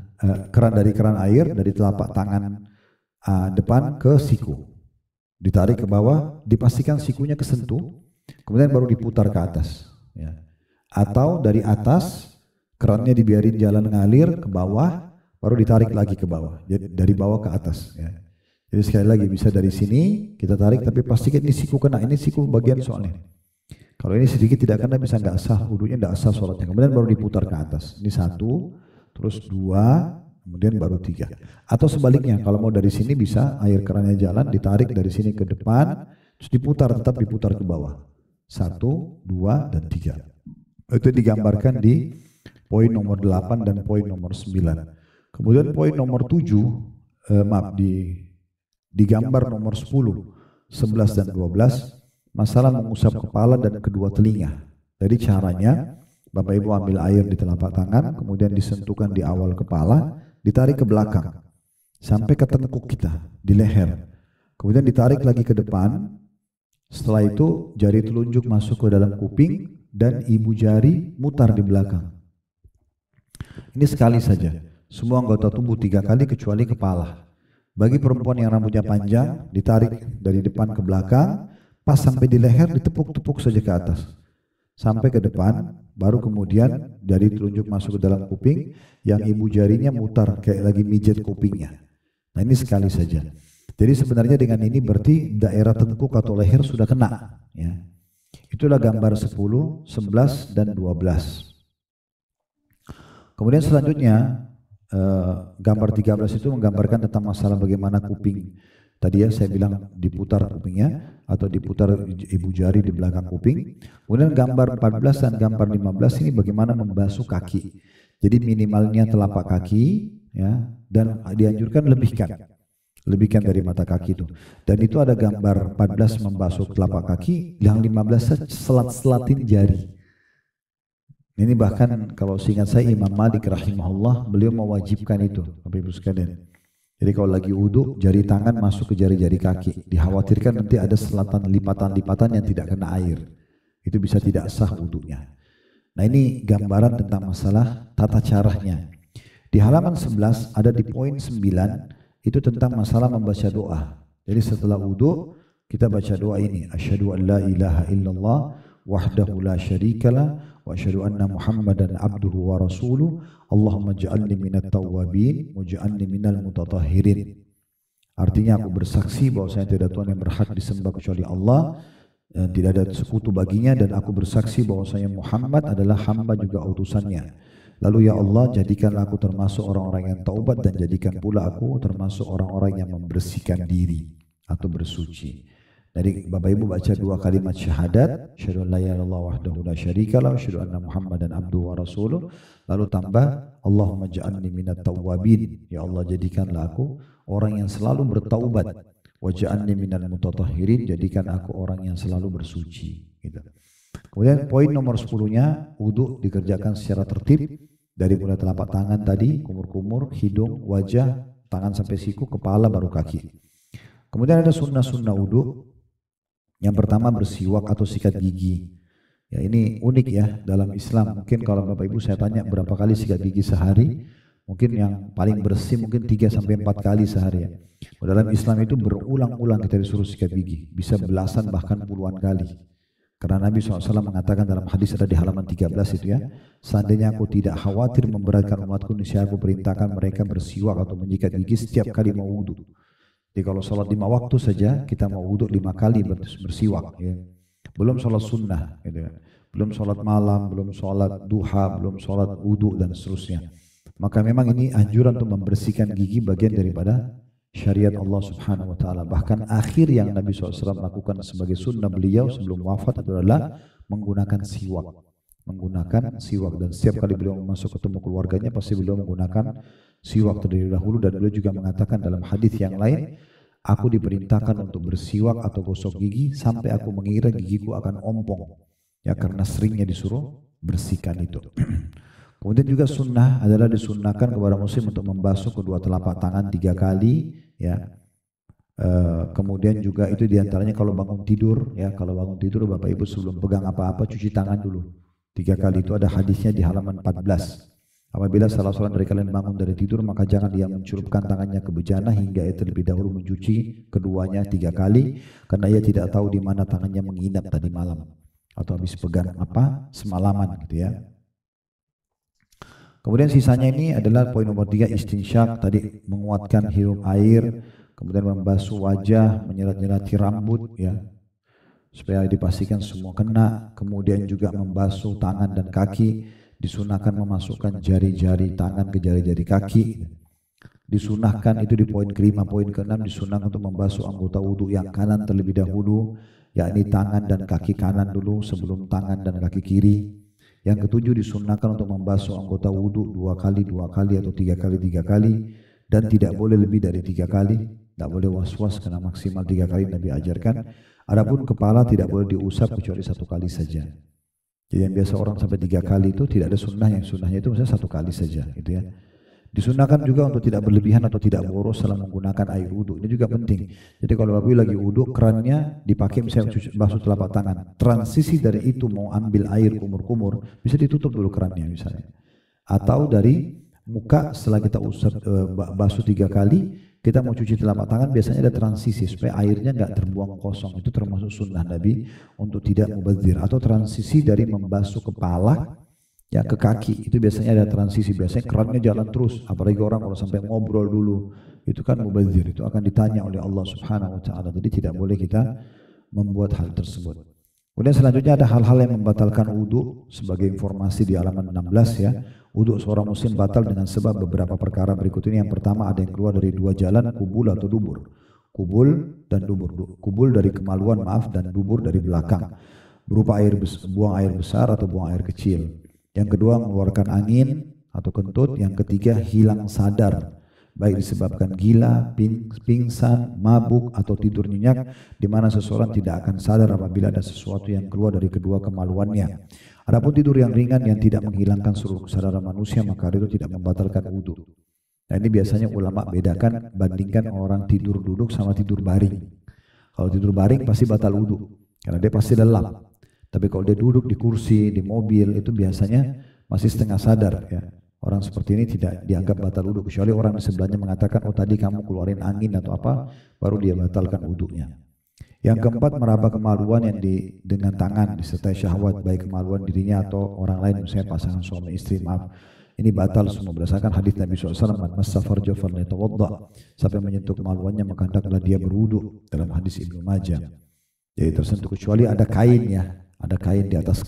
keran air dari telapak tangan depan ke siku. Ditarik ke bawah, dipastikan sikunya kesentuh, kemudian baru diputar ke atas. Ya. Atau dari atas, kerannya dibiarin jalan ngalir ke bawah, baru ditarik lagi ke bawah. Jadi dari bawah ke atas. Ya. Jadi sekali lagi bisa dari sini kita tarik, tapi pastikan ini siku kena, ini siku bagian soalnya. Kalau ini sedikit tidak kena bisa nggak sah wudunya, nggak sah sholatnya. Kemudian baru diputar ke atas. Ini 1, terus 2, kemudian baru 3. Atau sebaliknya, kalau mau dari sini bisa air kerannya jalan, ditarik dari sini ke depan, terus diputar, tetap diputar ke bawah. 1, 2, dan 3. Itu digambarkan di poin nomor 8 dan poin nomor 9. Kemudian poin nomor 7, di gambar nomor 10, 11 dan 12, masalah mengusap kepala dan kedua telinga. Jadi caranya Bapak Ibu ambil air di telapak tangan, kemudian disentuhkan di awal kepala, ditarik ke belakang sampai ke tengkuk kita di leher. Kemudian ditarik lagi ke depan. Setelah itu jari telunjuk masuk ke dalam kuping dan ibu jari mutar di belakang. Ini sekali saja. Semua anggota tubuh 3 kali kecuali kepala. Bagi perempuan yang rambutnya panjang, ditarik dari depan ke belakang, pas sampai di leher ditepuk-tepuk saja ke atas sampai ke depan, baru kemudian jari telunjuk masuk ke dalam kuping, yang ibu jarinya mutar kayak lagi mijet kupingnya. Nah ini sekali saja. Jadi sebenarnya dengan ini berarti daerah tengkuk atau leher sudah kena ya. Itulah gambar 10, 11 dan 12. Kemudian selanjutnya gambar 13 itu menggambarkan tentang masalah bagaimana kuping. Tadi ya saya bilang diputar kupingnya atau diputar ibu jari di belakang kuping. Kemudian gambar 14 dan gambar 15 ini bagaimana membasuh kaki. Jadi minimalnya telapak kaki ya, dan dianjurkan lebihkan dari mata kaki itu. Dan itu ada gambar 14 membasuh telapak kaki, yang 15 selat-selatin jari. Ini bahkan kalau seingat saya Imam Malik rahimahullah, beliau mewajibkan itu, Bapak Ibu sekalian. Jadi kalau lagi wudu, jari tangan masuk ke jari-jari kaki. Dikhawatirkan nanti ada selatan lipatan-lipatan yang tidak kena air. Itu bisa tidak sah wudunya. Nah ini gambaran tentang masalah tata caranya. Di halaman 11 ada di poin 9, itu tentang masalah membaca doa. Jadi setelah wudu, kita baca doa ini. Asyhadu an la ilaha illallah wahdahu la syarikalah wa asyhadu anna Muhammadan abduhu wa rasuluh. Allahumma ja'alni minat tawwabin wa ja'alni minal mutatahhirin. Artinya aku bersaksi bahwa saya tidak Tuhan yang berhak disembah kecuali Allah, dan tidak ada sekutu baginya, dan aku bersaksi bahwa saya Muhammad adalah hamba juga utusannya. Lalu ya Allah, jadikanlah aku termasuk orang-orang yang taubat, dan jadikan pula aku termasuk orang-orang yang membersihkan diri atau bersuci. Jadi Bapak Ibu baca 2 kalimat syahadat, asyhadu an la ilaha illallah wahdahu la syarikalah, asyhadu anna Muhammadan abduhu wa rasuluh, lalu tambah Allahumma ja'alni minat tawwabin, ya Allah jadikanlah aku orang yang selalu bertaubat, wa ja'alni minal mutatahhirin, jadikan aku orang yang selalu bersuci, gitu. Kemudian poin nomor 10-nya, wudu dikerjakan secara tertib dari mulai telapak tangan tadi, kumur-kumur, hidung, wajah, tangan sampai siku, kepala, baru kaki. Kemudian ada sunnah-sunnah wudu. Yang pertama bersiwak atau sikat gigi. Ya ini unik ya dalam Islam. Mungkin kalau Bapak Ibu saya tanya berapa kali sikat gigi sehari, mungkin yang paling bersih mungkin 3 sampai 4 kali sehari ya. Dalam Islam itu berulang-ulang kita disuruh sikat gigi, bisa belasan bahkan puluhan kali. Karena Nabi SAW mengatakan dalam hadis ada di halaman 13 itu ya, seandainya aku tidak khawatir memberatkan umatku, niscaya aku perintahkan mereka bersiwak atau menyikat gigi setiap kali mau wudu. Jadi kalau sholat 5 waktu saja, kita mau wudhu 5 kali bersiwak. Ya. Belum sholat sunnah, gitu ya. Belum sholat malam, belum sholat duha, belum sholat wudhu dan seterusnya. Maka memang ini anjuran untuk membersihkan gigi bagian daripada syariat Allah Subhanahu Wa Taala. Bahkan akhir yang Nabi SAW lakukan sebagai sunnah beliau sebelum wafat adalah menggunakan siwak. Menggunakan siwak, dan setiap kali beliau masuk ketemu keluarganya pasti beliau menggunakan siwak terlebih dahulu. Dan beliau juga mengatakan dalam hadis yang lain, aku diperintahkan untuk bersiwak atau gosok gigi sampai aku mengira gigiku akan ompong, ya karena seringnya disuruh bersihkan itu. Kemudian juga sunnah adalah disunnahkan kepada muslim untuk membasuh kedua telapak tangan 3 kali, ya. Kemudian juga itu diantaranya kalau bangun tidur, ya kalau bangun tidur Bapak Ibu sebelum pegang apa-apa cuci tangan dulu 3 kali. Itu ada hadisnya di halaman 14. Apabila salah seorang dari kalian bangun dari tidur, maka jangan dia mencelupkan tangannya ke bejana hingga ia terlebih dahulu mencuci keduanya 3 kali, karena ia tidak tahu di mana tangannya menginap tadi malam atau habis pegang apa semalaman, gitu ya. Kemudian sisanya ini adalah poin nomor 3, istinsyak, tadi menguatkan hirup air, kemudian membasuh wajah, menyelat-nyelati rambut, ya supaya dipastikan semua kena. Kemudian juga membasuh tangan dan kaki. Disunahkan memasukkan jari-jari tangan ke jari-jari kaki. Disunahkan itu di poin ke-5. Poin ke-6 disunahkan untuk membasuh anggota wudhu yang kanan terlebih dahulu, yakni tangan dan kaki kanan dulu sebelum tangan dan kaki kiri. Yang ke-7 disunahkan untuk membasuh anggota wudhu 2 kali 2 kali atau 3 kali 3 kali, dan tidak boleh lebih dari 3 kali. Tidak boleh was-was karena maksimal 3 kali Nabi ajarkan. Adapun kepala tidak boleh diusap kecuali 1 kali saja. Jadi yang biasa orang sampai 3 kali itu tidak ada sunnah, yang sunnahnya itu misalnya 1 kali saja, gitu ya. Disunahkan juga untuk tidak berlebihan atau tidak boros dalam menggunakan air wudhu. Ini juga penting. Jadi kalau Bapak lagi wudhu, kerannya dipakai misalnya basuh telapak tangan. Transisi dari itu mau ambil air kumur-kumur, bisa ditutup dulu kerannya misalnya. Atau dari muka setelah kita usap basuh 3 kali, kita mau cuci telapak tangan, biasanya ada transisi supaya airnya nggak terbuang kosong. Itu termasuk sunnah Nabi untuk tidak mubazir. Atau transisi dari membasuh kepala ya ke kaki, itu biasanya ada transisi. Biasanya kerannya jalan terus, apalagi orang kalau sampai ngobrol dulu, itu kan mubazir, itu akan ditanya oleh Allah Subhanahu Wa Taala. Jadi tidak boleh kita membuat hal tersebut. Kemudian selanjutnya ada hal-hal yang membatalkan wudhu sebagai informasi di halaman 16 ya. Wudhu seorang muslim batal dengan sebab beberapa perkara berikut ini. Yang pertama, ada yang keluar dari 2 jalan, kubul atau dubur. Kubul dan dubur. Kubul dari kemaluan, maaf, dan dubur dari belakang, berupa buang air besar atau buang air kecil. Yang kedua, mengeluarkan angin atau kentut. Yang ketiga hilang sadar, baik disebabkan gila, pingsan, mabuk atau tidur nyenyak, di mana seseorang tidak akan sadar apabila ada sesuatu yang keluar dari kedua kemaluannya. Adapun tidur yang ringan yang tidak menghilangkan seluruh kesadaran manusia, maka itu tidak membatalkan wudu. Nah ini biasanya ulama bedakan, bandingkan orang tidur duduk sama tidur baring. Kalau tidur baring pasti batal wudu, karena dia pasti lelah. Tapi kalau dia duduk di kursi, di mobil, itu biasanya masih setengah sadar ya. Orang seperti ini tidak dianggap batal wudu, kecuali orang di sebelahnya mengatakan, oh tadi kamu keluarin angin atau apa, baru dia batalkan wudunya. Yang keempat, meraba kemaluan yang dengan tangan disertai syahwat, baik kemaluan dirinya atau orang lain, misalnya pasangan suami istri, maaf. Ini batal semua berdasarkan hadis Nabi SAW, man massa farja falyatawadda. Siapa yang menyentuh kemaluannya maka hendaklah dia berwudu, dalam hadis Ibnu Majah. Jadi tersentuh, kecuali ada kain ya, ada kain, di atas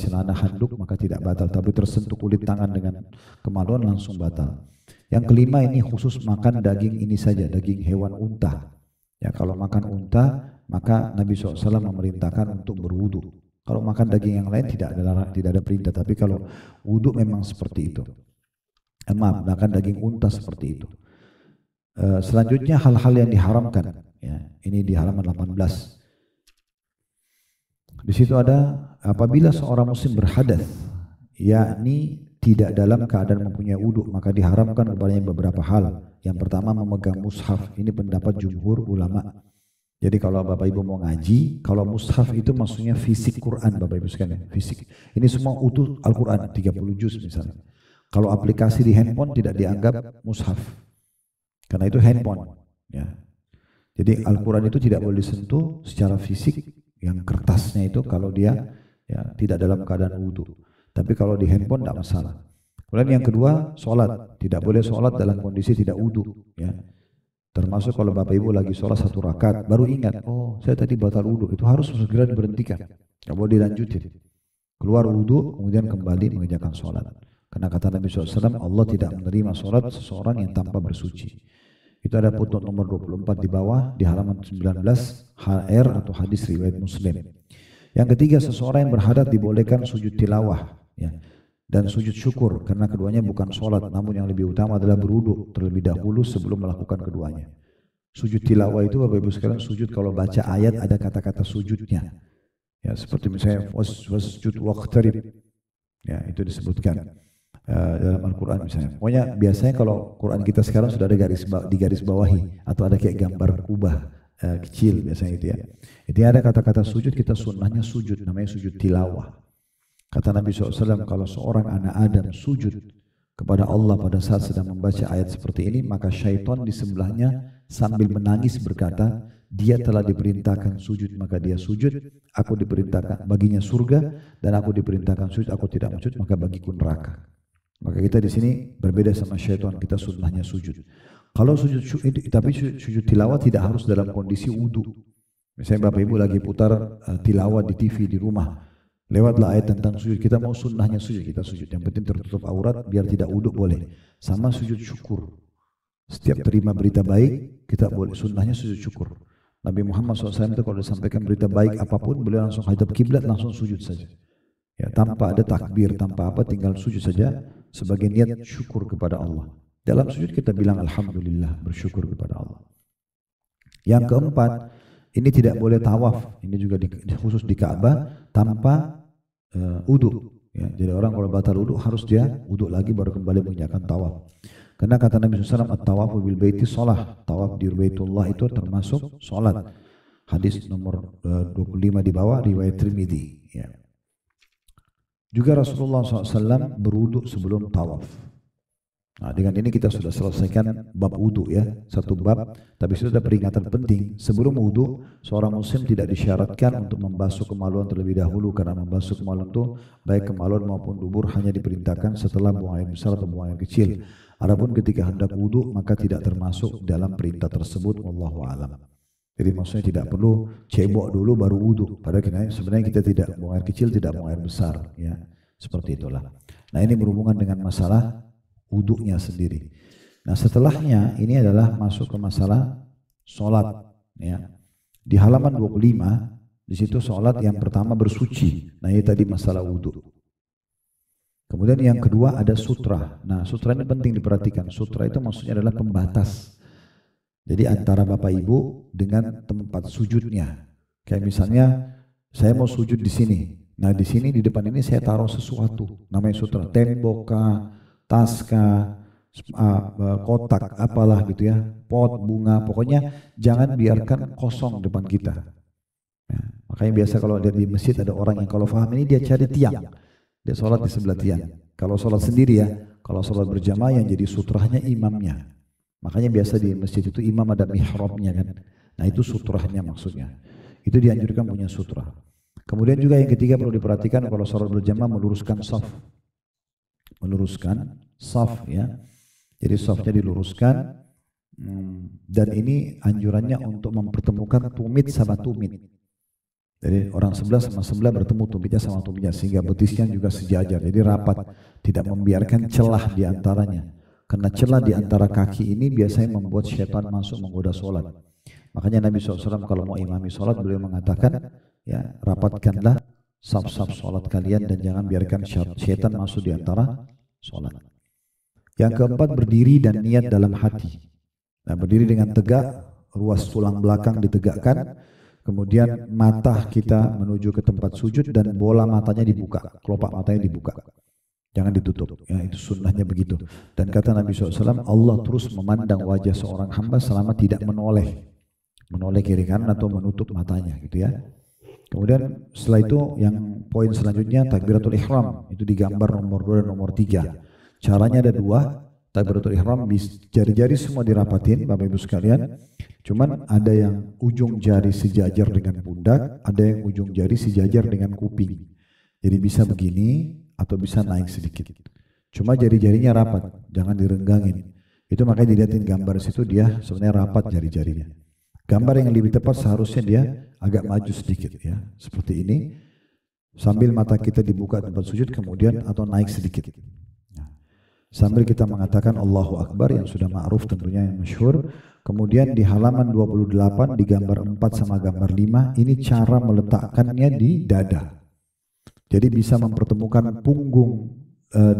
celana handuk, maka tidak batal. Tapi tersentuh kulit tangan dengan kemaluan langsung batal. Yang kelima, ini khusus makan daging ini saja, daging hewan unta. Ya, kalau makan unta maka Nabi SAW memerintahkan untuk berwudu. Kalau makan daging yang lain tidak ada perintah, tapi kalau wudu memang seperti itu. Maaf, makan daging unta seperti itu. Selanjutnya hal-hal yang diharamkan. Ya, ini di halaman 18. Di situ ada, apabila seorang muslim berhadas, yakni tidak dalam keadaan mempunyai wudu, maka diharamkan kepadanya beberapa hal. Yang pertama, memegang mushaf. Ini pendapat jumhur ulama. Jadi kalau Bapak Ibu mau ngaji, kalau mushaf itu maksudnya fisik Quran, Bapak Ibu sekalian, fisik. Ini semua utuh Al-Quran, 30 juz misalnya. Kalau aplikasi di handphone tidak dianggap mushaf, karena itu handphone. Ya. Jadi Al-Quran itu tidak boleh disentuh secara fisik, yang kertasnya itu kalau dia ya, tidak dalam keadaan wudu. Tapi kalau di handphone tidak masalah. Kemudian yang kedua, sholat. Tidak boleh sholat dalam kondisi tidak wudu. Ya. Termasuk kalau Bapak Ibu lagi sholat 1 rakaat, baru ingat, oh saya tadi batal wudu, itu harus segera diberhentikan, nggak boleh dilanjutin. Keluar wudu, kemudian kembali mengerjakan sholat. Karena kata Nabi SAW, Allah tidak menerima sholat seseorang yang tanpa bersuci. Itu ada footnote nomor 24 di bawah, di halaman 19, HR atau hadis riwayat Muslim. Yang ketiga, seseorang yang berhadas dibolehkan sujud tilawah. Ya. Dan sujud syukur, karena keduanya bukan sholat, namun yang lebih utama adalah berwudu terlebih dahulu sebelum melakukan keduanya. Sujud tilawah itu Bapak Ibu sekalian, sujud kalau baca ayat ada kata-kata sujudnya. Ya, seperti misalnya wasjud waqtarib. Ya, itu disebutkan dalam Al-Quran misalnya. Pokoknya biasanya kalau Quran kita sekarang sudah ada di garis bawahi atau ada kayak gambar kubah kecil biasanya itu ya. Itu ada kata-kata sujud, kita sunnahnya sujud, namanya sujud tilawah. Kata Nabi SAW, kalau seorang anak Adam sujud kepada Allah pada saat sedang membaca ayat seperti ini, maka syaitan di sebelahnya sambil menangis berkata, dia telah diperintahkan sujud, maka dia sujud, aku diperintahkan baginya surga, dan aku diperintahkan sujud, aku tidak sujud, maka bagiku neraka. Maka kita di sini berbeda sama syaitan, kita sunnahnya sujud. Kalau sujud, tapi sujud tilawah tidak harus dalam kondisi wudu. Misalnya Bapak Ibu lagi putar tilawah di TV di rumah, lewatlah ayat tentang sujud, kita mau sunnahnya sujud, kita sujud. Yang penting tertutup aurat, biar tidak wudhu boleh. Sama sujud syukur. Setiap terima berita baik, kita boleh sunnahnya sujud syukur. Nabi Muhammad SAW itu kalau disampaikan berita baik apapun, beliau langsung hadap kiblat, langsung sujud saja. Ya, tanpa ada takbir, tanpa apa, tinggal sujud saja sebagai niat syukur kepada Allah. Dalam sujud kita bilang alhamdulillah, bersyukur kepada Allah. Yang keempat, ini tidak boleh tawaf. Ini juga khusus di Ka'bah tanpa wudu. Ya, jadi orang kalau batal wudu harus dia wudu lagi baru kembali mengerjakan tawaf. Karena kata Nabi SAW, at-tawafu bil baiti shalah. Tawaf di Baitullah itu termasuk salat. Hadis nomor 25 di bawah, riwayat Tirmidzi. Ya. Juga Rasulullah SAW berwudu sebelum tawaf. Nah, dengan ini kita sudah selesaikan bab wudu ya, satu bab. Tapi sudah ada peringatan penting. Sebelum wudu, seorang muslim tidak disyaratkan untuk membasuh kemaluan terlebih dahulu, karena membasuh kemaluan itu baik kemaluan maupun dubur hanya diperintahkan setelah buang air besar atau buang air kecil. Adapun ketika hendak wudu maka tidak termasuk dalam perintah tersebut. Wallahu a'lam. Jadi maksudnya tidak perlu cebok dulu baru wudu. Padahal sebenarnya kita tidak buang air kecil, tidak buang air besar ya. Seperti itulah. Nah, ini berhubungan dengan masalah wudunya sendiri. Nah, setelahnya ini adalah masuk ke masalah sholat. Ya. Di halaman 25, di situ sholat yang pertama bersuci. Nah, ini tadi masalah wudu. Kemudian yang kedua ada sutra. Nah, sutra ini penting diperhatikan. Sutra itu maksudnya adalah pembatas. Jadi antara bapak ibu dengan tempat sujudnya. Kayak misalnya saya mau sujud di sini. Nah, di sini di depan ini saya taruh sesuatu. Namanya sutra. Tembok kah, tas kah, kotak apalah gitu ya. Pot, bunga. Pokoknya jangan biarkan kosong depan kita. Ya, makanya biasa kalau ada di masjid ada orang yang kalau paham ini dia cari tiang. Dia sholat di sebelah tiang. Kalau sholat sendiri ya, kalau sholat berjamaah yang jadi sutrahnya imamnya. Makanya biasa di masjid itu imam ada mihrabnya kan. Nah itu sutrahnya maksudnya. Itu dianjurkan punya sutra. Kemudian juga yang ketiga perlu diperhatikan kalau sholat berjamaah meluruskan saf. Meluruskan saf ya. Jadi safnya diluruskan. Dan ini anjurannya untuk mempertemukan tumit sama tumit. Jadi orang sebelah sama sebelah bertemu tumitnya sama tumitnya sehingga betisnya juga sejajar. Jadi rapat, tidak membiarkan celah di antaranya. Karena celah di antara kaki ini biasanya membuat syaitan masuk menggoda sholat. Makanya Nabi SAW kalau mau imami sholat beliau mengatakan, ya rapatkanlah saf-saf sholat kalian dan jangan biarkan syaitan masuk di antara sholat. Yang keempat berdiri dan niat dalam hati. Nah berdiri dengan tegak, ruas tulang belakang ditegakkan. Kemudian mata kita menuju ke tempat sujud dan bola matanya dibuka, kelopak matanya dibuka. Jangan ditutup, ya itu sunnahnya begitu. Dan kata Nabi SAW, Allah terus memandang wajah seorang hamba selama tidak menoleh kiri kanan atau menutup matanya gitu ya. Kemudian setelah itu yang poin selanjutnya takbiratul ihram, itu digambar nomor 2 dan nomor 3. Caranya ada 2, takbiratul ihram jari-jari semua dirapatin Bapak Ibu sekalian. Cuman ada yang ujung jari sejajar dengan pundak, ada yang ujung jari sejajar dengan kuping. Jadi bisa begini atau bisa naik sedikit. Cuma jari-jarinya rapat, jangan direnggangin. Itu makanya dilihatin gambar situ dia sebenarnya rapat jari-jarinya. Gambar yang lebih tepat seharusnya dia agak maju sedikit ya, seperti ini. Sambil mata kita dibuka tempat sujud kemudian atau naik sedikit. Sambil kita mengatakan Allahu Akbar yang sudah ma'ruf tentunya yang masyhur. Kemudian di halaman 28 di gambar 4 sama gambar 5 ini cara meletakkannya di dada. Jadi bisa mempertemukan punggung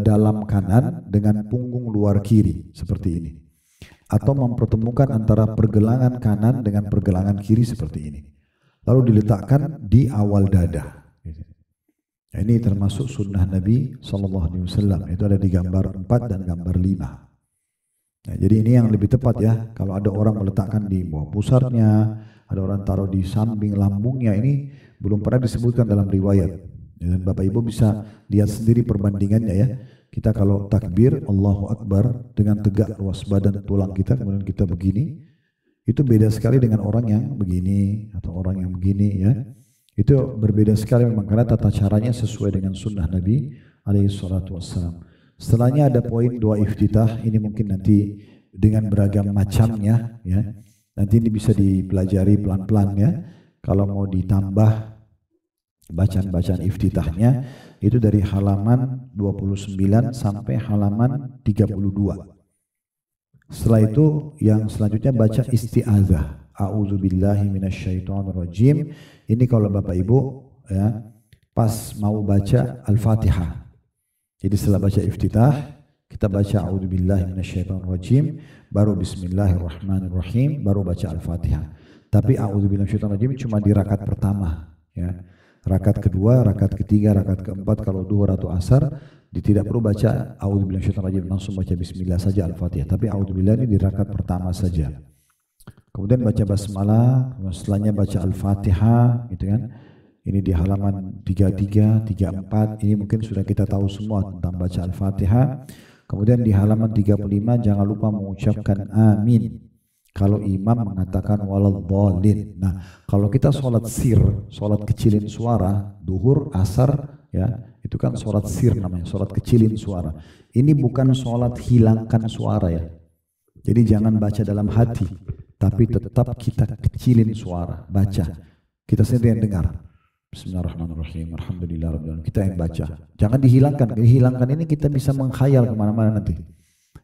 dalam kanan dengan punggung luar kiri seperti ini. Atau mempertemukan antara pergelangan kanan dengan pergelangan kiri seperti ini. Lalu diletakkan di awal dada. Ini termasuk sunnah Nabi SAW. Itu ada di gambar 4 dan gambar 5. Nah, jadi ini yang lebih tepat ya. Kalau ada orang meletakkan di bawah pusarnya, ada orang taruh di samping lambungnya, ini belum pernah disebutkan dalam riwayat. Dan Bapak Ibu bisa lihat sendiri perbandingannya ya. Kita kalau takbir Allahu Akbar dengan tegak ruas badan tulang kita, kemudian kita begini, itu beda sekali dengan orang yang begini atau orang yang begini ya. Itu berbeda sekali memang karena tata caranya sesuai dengan sunnah Nabi SAW. Setelahnya ada poin doa iftitah, ini mungkin nanti dengan beragam macamnya ya. Nanti ini bisa dipelajari pelan-pelan ya. Kalau mau ditambah bacaan-bacaan iftitahnya itu dari halaman 29 sampai halaman 32. Setelah itu yang selanjutnya baca isti'adzah. A'udzubillahi minasyaitonirrajim. Ini kalau Bapak Ibu ya pas mau baca Al-Fatihah. Jadi setelah baca iftitah kita baca a'udzubillahi minasyaitonirrajim, baru bismillahirrahmanirrahim, baru baca Al-Fatihah. Tapi a'udzubillahi minasyaitonirrajim cuma di rakaat pertama ya. Rakaat kedua, rakaat ketiga, rakaat keempat kalau duhur atau asar tidak perlu baca a'udzubillahi minasyaitonirrajim, langsung baca bismillah saja Al-Fatihah. Tapi a'udzubillahi ini di rakaat pertama saja. Kemudian baca basmalah, setelahnya baca Al-Fatihah gitu kan. Ini di halaman 33, 34, ini mungkin sudah kita tahu semua tentang baca Al-Fatihah. Kemudian di halaman 35 jangan lupa mengucapkan amin kalau imam mengatakan waladhdallin. Nah, kalau kita sholat sir, sholat kecilin suara, duhur, asar ya, itu kan sholat sir namanya, sholat kecilin suara. Ini bukan sholat hilangkan suara ya. Jadi jangan baca dalam hati, tapi tetap kita kecilin suara, baca. Kita sendiri yang dengar. Bismillahirrahmanirrahim, alhamdulillahirrahmanirrahim. Kita yang baca. Jangan dihilangkan. Dihilangkan ini kita bisa menghayal kemana-mana nanti.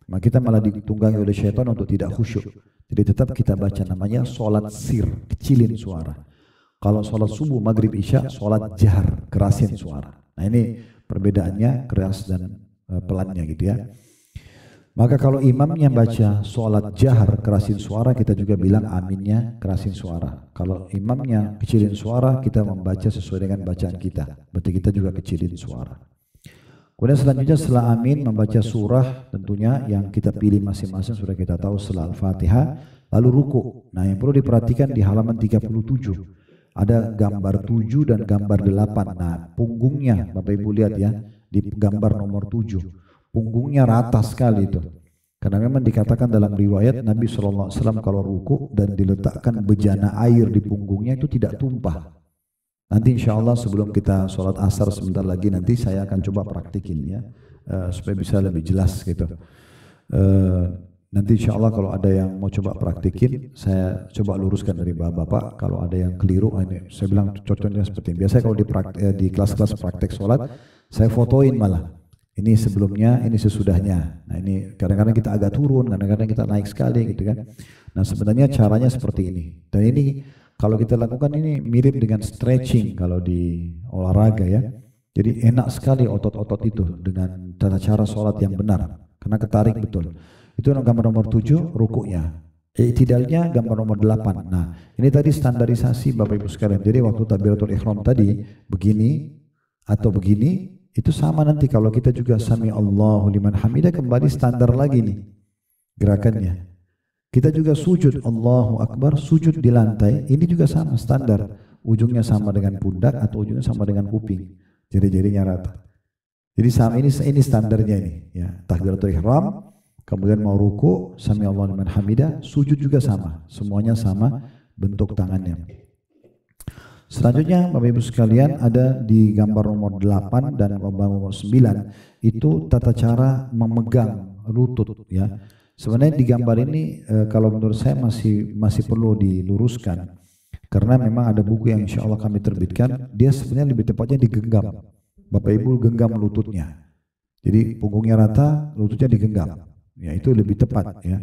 Maka kita malah ditunggangi oleh syaitan untuk tidak khusyuk. Jadi tetap kita baca, namanya sholat sir, kecilin suara. Kalau sholat subuh, maghrib, isya, sholat jahar, kerasin suara. Nah ini Perbedaannya keras dan pelannya gitu ya. Maka kalau imamnya baca sholat jahar kerasin suara, kita juga bilang aminnya kerasin suara. Kalau imamnya kecilin suara, kita membaca sesuai dengan bacaan kita. Berarti kita juga kecilin suara. Kemudian selanjutnya setelah amin membaca surah tentunya yang kita pilih masing-masing, sudah kita tahu setelah Al-Fatihah, lalu ruku. Nah yang perlu diperhatikan di halaman 37. Ada gambar 7 dan gambar 8. Nah punggungnya Bapak Ibu lihat ya, di gambar nomor 7. Punggungnya rata sekali itu. Karena memang dikatakan dalam riwayat Nabi SAW kalau ruku dan diletakkan bejana air di punggungnya itu tidak tumpah. Nanti insya Allah sebelum kita sholat asar sebentar lagi nanti saya akan coba praktikin ya. Supaya bisa lebih jelas gitu. Nanti insya Allah kalau ada yang mau coba praktikin, saya coba luruskan dari bapak-bapak. Kalau ada yang keliru, ini saya bilang contohnya seperti ini. Biasanya kalau di kelas-kelas praktek sholat, saya fotoin malah. Ini sebelumnya, ini sesudahnya. Nah ini kadang-kadang kita agak turun, kadang-kadang kita naik sekali gitu kan. Nah sebenarnya caranya seperti ini. Dan ini kalau kita lakukan ini mirip dengan stretching kalau di olahraga ya. Jadi enak sekali otot-otot itu dengan tata cara sholat yang benar. Karena ketarik betul. Itu gambar nomor 7 rukuknya. I'tidalnya gambar nomor 8. Nah ini tadi standarisasi Bapak Ibu sekalian. Jadi waktu takbiratul ihram tadi begini atau begini, itu sama nanti kalau kita juga sami Allahu liman hamidah, kembali standar lagi nih gerakannya. Kita juga sujud Allahu Akbar, sujud di lantai, ini juga sama standar. Ujungnya sama dengan pundak atau ujungnya sama dengan kuping. Jari-jarinya rata. Jadi sama ini standarnya ini ya. Takbiratul ihram, kemudian mau ruku, sami Allahu liman hamidah, sujud juga sama. Semuanya sama bentuk tangannya. Selanjutnya Bapak Ibu sekalian ada di gambar nomor 8 dan gambar nomor 9 itu tata cara memegang lutut ya. Sebenarnya di gambar ini kalau menurut saya masih perlu diluruskan karena memang ada buku yang insya Allah kami terbitkan, dia sebenarnya lebih tepatnya digenggam. Bapak Ibu genggam lututnya. Jadi punggungnya rata, lututnya digenggam. Ya itu lebih tepat ya.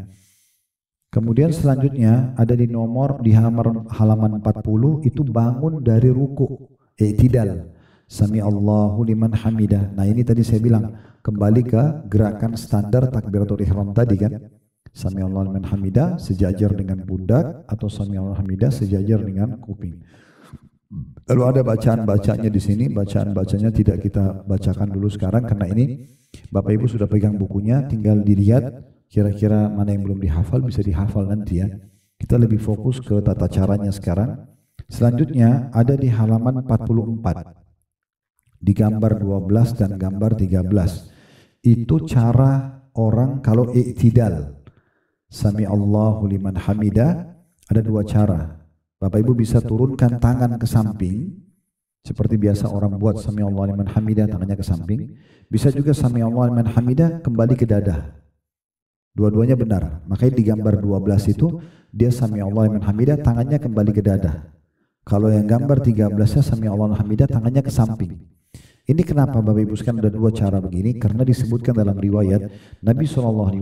Kemudian selanjutnya ada di halaman 40 itu bangun dari ruku, i'tidal. Sami Allahu liman hamidah. Nah ini tadi saya bilang kembali ke gerakan standar takbiratul ihram tadi kan. Sami Allahu liman hamidah sejajar dengan pundak atau sami Allahu hamidah sejajar dengan kuping. Lalu ada bacaan-bacanya di sini, bacaan-bacanya tidak kita bacakan dulu sekarang karena ini Bapak Ibu sudah pegang bukunya, tinggal dilihat. Kira-kira mana yang belum dihafal bisa dihafal nanti ya. Kita lebih fokus ke tata caranya sekarang. Selanjutnya ada di halaman 44. Di gambar 12 dan gambar 13. Itu cara orang kalau i'tidal. Sami Allahu liman hamidah. Ada dua cara. Bapak Ibu bisa turunkan tangan ke samping. Seperti biasa orang buat sami Allahu liman hamidah tangannya ke samping. Bisa juga sami Allahu liman hamidah kembali ke dada. Dua-duanya benar. Makanya di gambar 12 itu dia sami Allah liman hamidah tangannya kembali ke dada. Kalau yang gambar 13-nya sami Allah liman hamidah tangannya ke samping. Ini kenapa Bapak Ibu sekalian ada dua cara begini? Karena disebutkan dalam riwayat Nabi SAW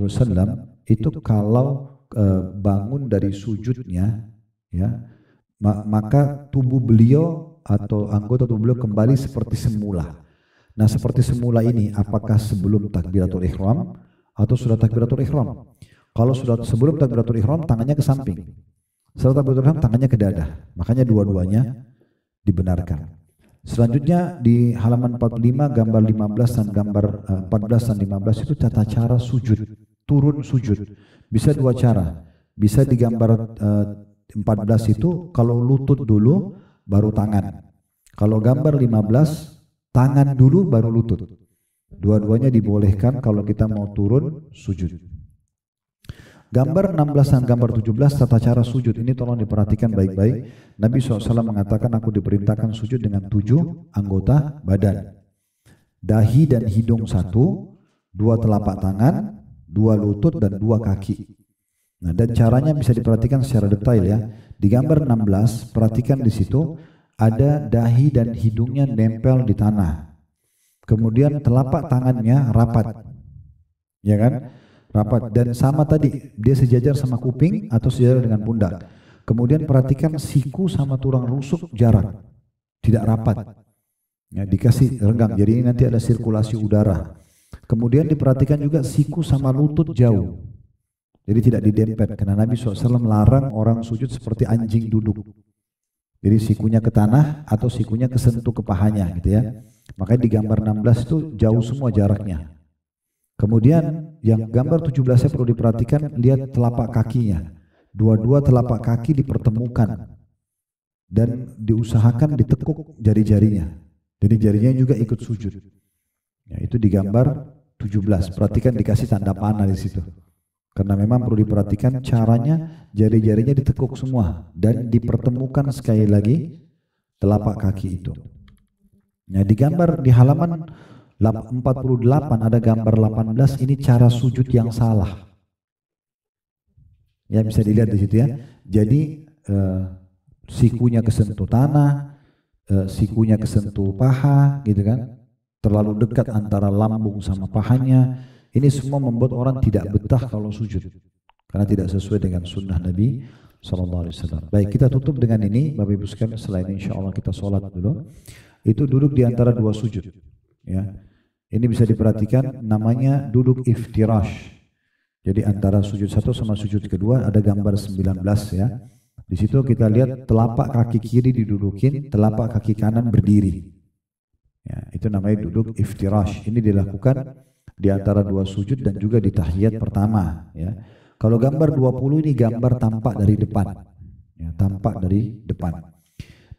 itu kalau bangun dari sujudnya ya, maka tubuh beliau atau anggota tubuh beliau kembali seperti semula. Nah, seperti semula ini apakah sebelum takbiratul ihram atau sudah takbiratul ihram? Kalau sudah sebelum takbiratul ihram tangannya ke samping. Setelah takbiratul ihram tangannya ke dada. Makanya dua-duanya dibenarkan. Selanjutnya di halaman 45 gambar 15 dan gambar 14 dan 15 itu tata cara sujud, turun sujud. Bisa dua cara. Bisa di gambar 14 itu kalau lutut dulu baru tangan. Kalau gambar 15 tangan dulu baru lutut. Dua-duanya dibolehkan kalau kita mau turun sujud. Gambar 16 dan gambar 17 tata cara sujud ini tolong diperhatikan baik-baik. Nabi SAW mengatakan aku diperintahkan sujud dengan 7 anggota badan. Dahi dan hidung 1, 2 telapak tangan, 2 lutut dan 2 kaki. Nah, dan caranya bisa diperhatikan secara detail ya. Di gambar 16 perhatikan di situ ada dahi dan hidungnya nempel di tanah. Kemudian telapak tangannya rapat. Ya kan? Rapat dan sama tadi dia sejajar sama kuping atau sejajar dengan pundak. Kemudian perhatikan siku sama tulang rusuk jarak, tidak rapat. Ya, dikasih renggang, jadi ini nanti ada sirkulasi udara. Kemudian diperhatikan juga siku sama lutut jauh. Jadi tidak didempet, karena Nabi SAW melarang orang sujud seperti anjing duduk. Jadi sikunya ke tanah atau sikunya kesentuh ke pahanya gitu ya. Makanya di gambar 16 itu jauh semua jaraknya. Kemudian yang gambar 17-nya perlu diperhatikan, lihat telapak kakinya. Dua-dua telapak kaki dipertemukan dan diusahakan ditekuk jari-jarinya. Jadi jarinya juga ikut sujud. Ya, itu di gambar 17. Perhatikan dikasih tanda panah di situ. Karena memang perlu diperhatikan caranya jari-jarinya ditekuk semua dan dipertemukan sekali lagi telapak kaki itu. Nah, di gambar di halaman 48 ada gambar 18, ini cara sujud yang salah. Ya, bisa dilihat di situ ya. Jadi sikunya kesentuh tanah, sikunya kesentuh paha gitu kan, terlalu dekat antara lambung sama pahanya. Ini semua membuat orang tidak betah kalau sujud karena tidak sesuai dengan sunnah Nabi SAW. Baik, kita tutup dengan ini Bapak Ibu sekalian. Selain insya Allah kita sholat dulu. Itu duduk di antara dua sujud ya. Ini bisa diperhatikan, namanya duduk iftirash. Jadi antara sujud satu sama sujud kedua ada gambar 19 ya. Di situ kita lihat telapak kaki kiri didudukin, telapak kaki kanan berdiri. Ya, itu namanya duduk iftirash. Ini dilakukan di antara dua sujud dan juga di tahiyat pertama. Ya. Kalau gambar 20 ini gambar tampak dari depan. Ya, tampak dari depan.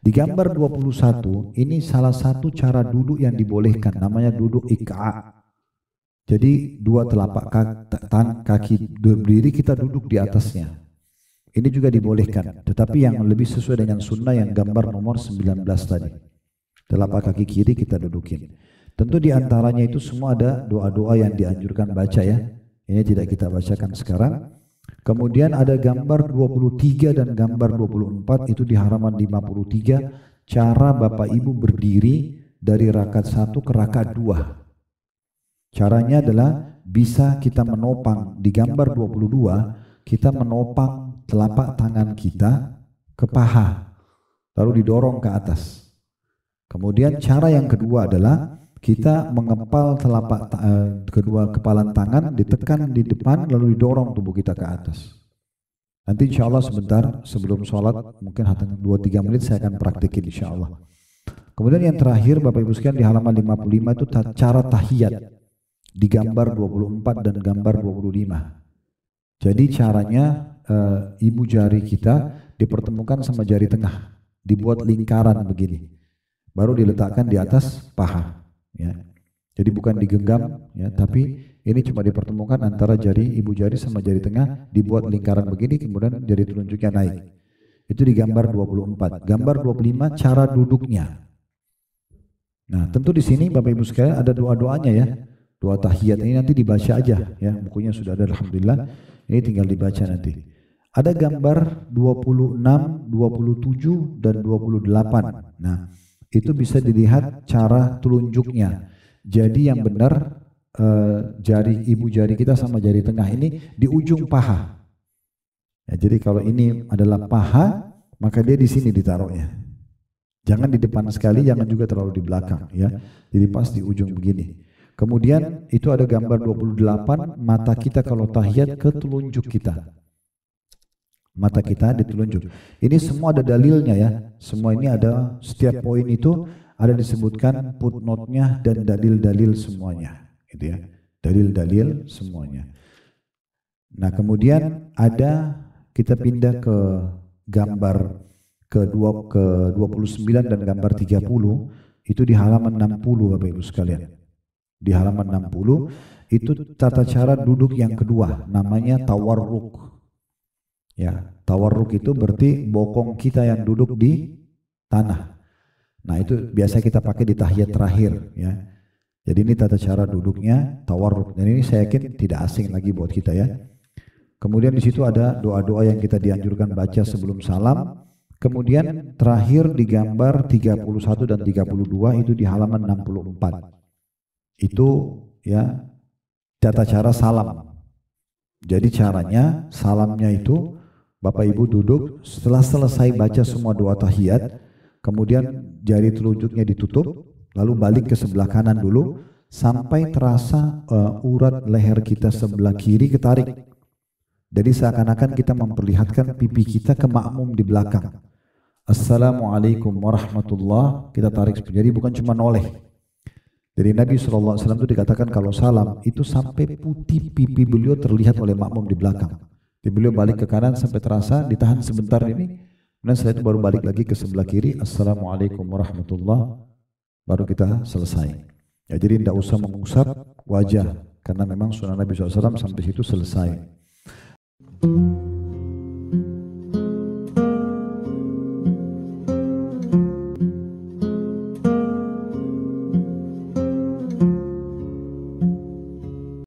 Di gambar 21 ini salah satu cara duduk yang dibolehkan, namanya duduk ik'a. Jadi dua telapak kaki berdiri, kita duduk di atasnya. Ini juga dibolehkan, tetapi yang lebih sesuai dengan sunnah yang gambar nomor 19 tadi. Telapak kaki kiri kita dudukin. Tentu di antaranya itu semua ada doa-doa yang dianjurkan baca ya. Ini tidak kita bacakan sekarang. Kemudian ada gambar 23 dan gambar 24 itu di halaman 53. Cara Bapak Ibu berdiri dari rakaat 1 ke rakaat 2. Caranya adalah bisa kita menopang. Di gambar 22 kita menopang telapak tangan kita ke paha, lalu didorong ke atas. Kemudian cara yang kedua adalah kita mengepal telapak kedua kepalan tangan, ditekan di depan lalu didorong tubuh kita ke atas. Nanti insya Allah sebentar sebelum sholat, mungkin 2-3 menit saya akan praktikin insya Allah. Kemudian yang terakhir Bapak Ibu sekalian di halaman 55 itu cara tahiyat di gambar 24 dan gambar 25. Jadi caranya ibu jari kita dipertemukan sama jari tengah, dibuat lingkaran begini, baru diletakkan di atas paha. Ya, jadi bukan digenggam ya, tapi ini cuma dipertemukan antara jari ibu jari sama jari tengah, dibuat lingkaran begini, kemudian jari telunjuknya naik. Itu di gambar 24. Gambar 25 cara duduknya. Nah, tentu di sini Bapak Ibu sekalian ada doa-doanya ya. Doa tahiyat ini nanti dibaca aja ya, bukunya sudah ada alhamdulillah. Ini tinggal dibaca nanti. Ada gambar 26, 27 dan 28. Nah, itu bisa dilihat cara telunjuknya. Jadi yang benar jari ibu jari kita sama jari tengah ini di ujung paha. Ya, jadi kalau ini adalah paha, maka dia di sini ditaruhnya. Jangan di depan sekali, jangan juga terlalu di belakang ya. Jadi pas di ujung begini. Kemudian itu ada gambar 28, mata kita kalau tahiyat ke telunjuk kita. Mata kita ditelunjuk. Ini semua ada dalilnya ya. Semua ini ada, setiap poin itu ada disebutkan footnote-nya dan dalil-dalil semuanya, gitu ya. Dalil-dalil semuanya. Nah, kemudian ada kita pindah ke gambar ke 29 dan gambar 30 itu di halaman 60 Bapak Ibu sekalian. Di halaman 60 itu tata cara duduk yang kedua, namanya tawarruk. Ya, tawarruk itu berarti bokong kita yang duduk di tanah. Nah, itu biasa kita pakai di tahiyat terakhir ya. Jadi ini tata cara duduknya tawarruk, dan ini saya yakin tidak asing lagi buat kita ya. Kemudian di situ ada doa-doa yang kita dianjurkan baca sebelum salam. Kemudian terakhir di gambar 31 dan 32 itu di halaman 64. Itu ya tata cara salam. Jadi caranya salamnya itu Bapak Ibu duduk, setelah selesai baca semua doa tahiyat, kemudian jari telunjuknya ditutup, lalu balik ke sebelah kanan dulu, sampai terasa urat leher kita sebelah kiri ketarik. Jadi seakan-akan kita memperlihatkan pipi kita ke makmum di belakang. Assalamualaikum warahmatullah, kita tarik. Jadi bukan cuma noleh. Jadi Nabi SAW itu dikatakan kalau salam itu sampai putih pipi beliau terlihat oleh makmum di belakang. Jadi beliau balik ke kanan sampai terasa, ditahan sebentar ini, dan setelah itu baru balik lagi ke sebelah kiri. Assalamualaikum warahmatullah, baru kita selesai. Ya, jadi tidak usah mengusap wajah, karena memang sunnah Nabi SAW sampai situ selesai.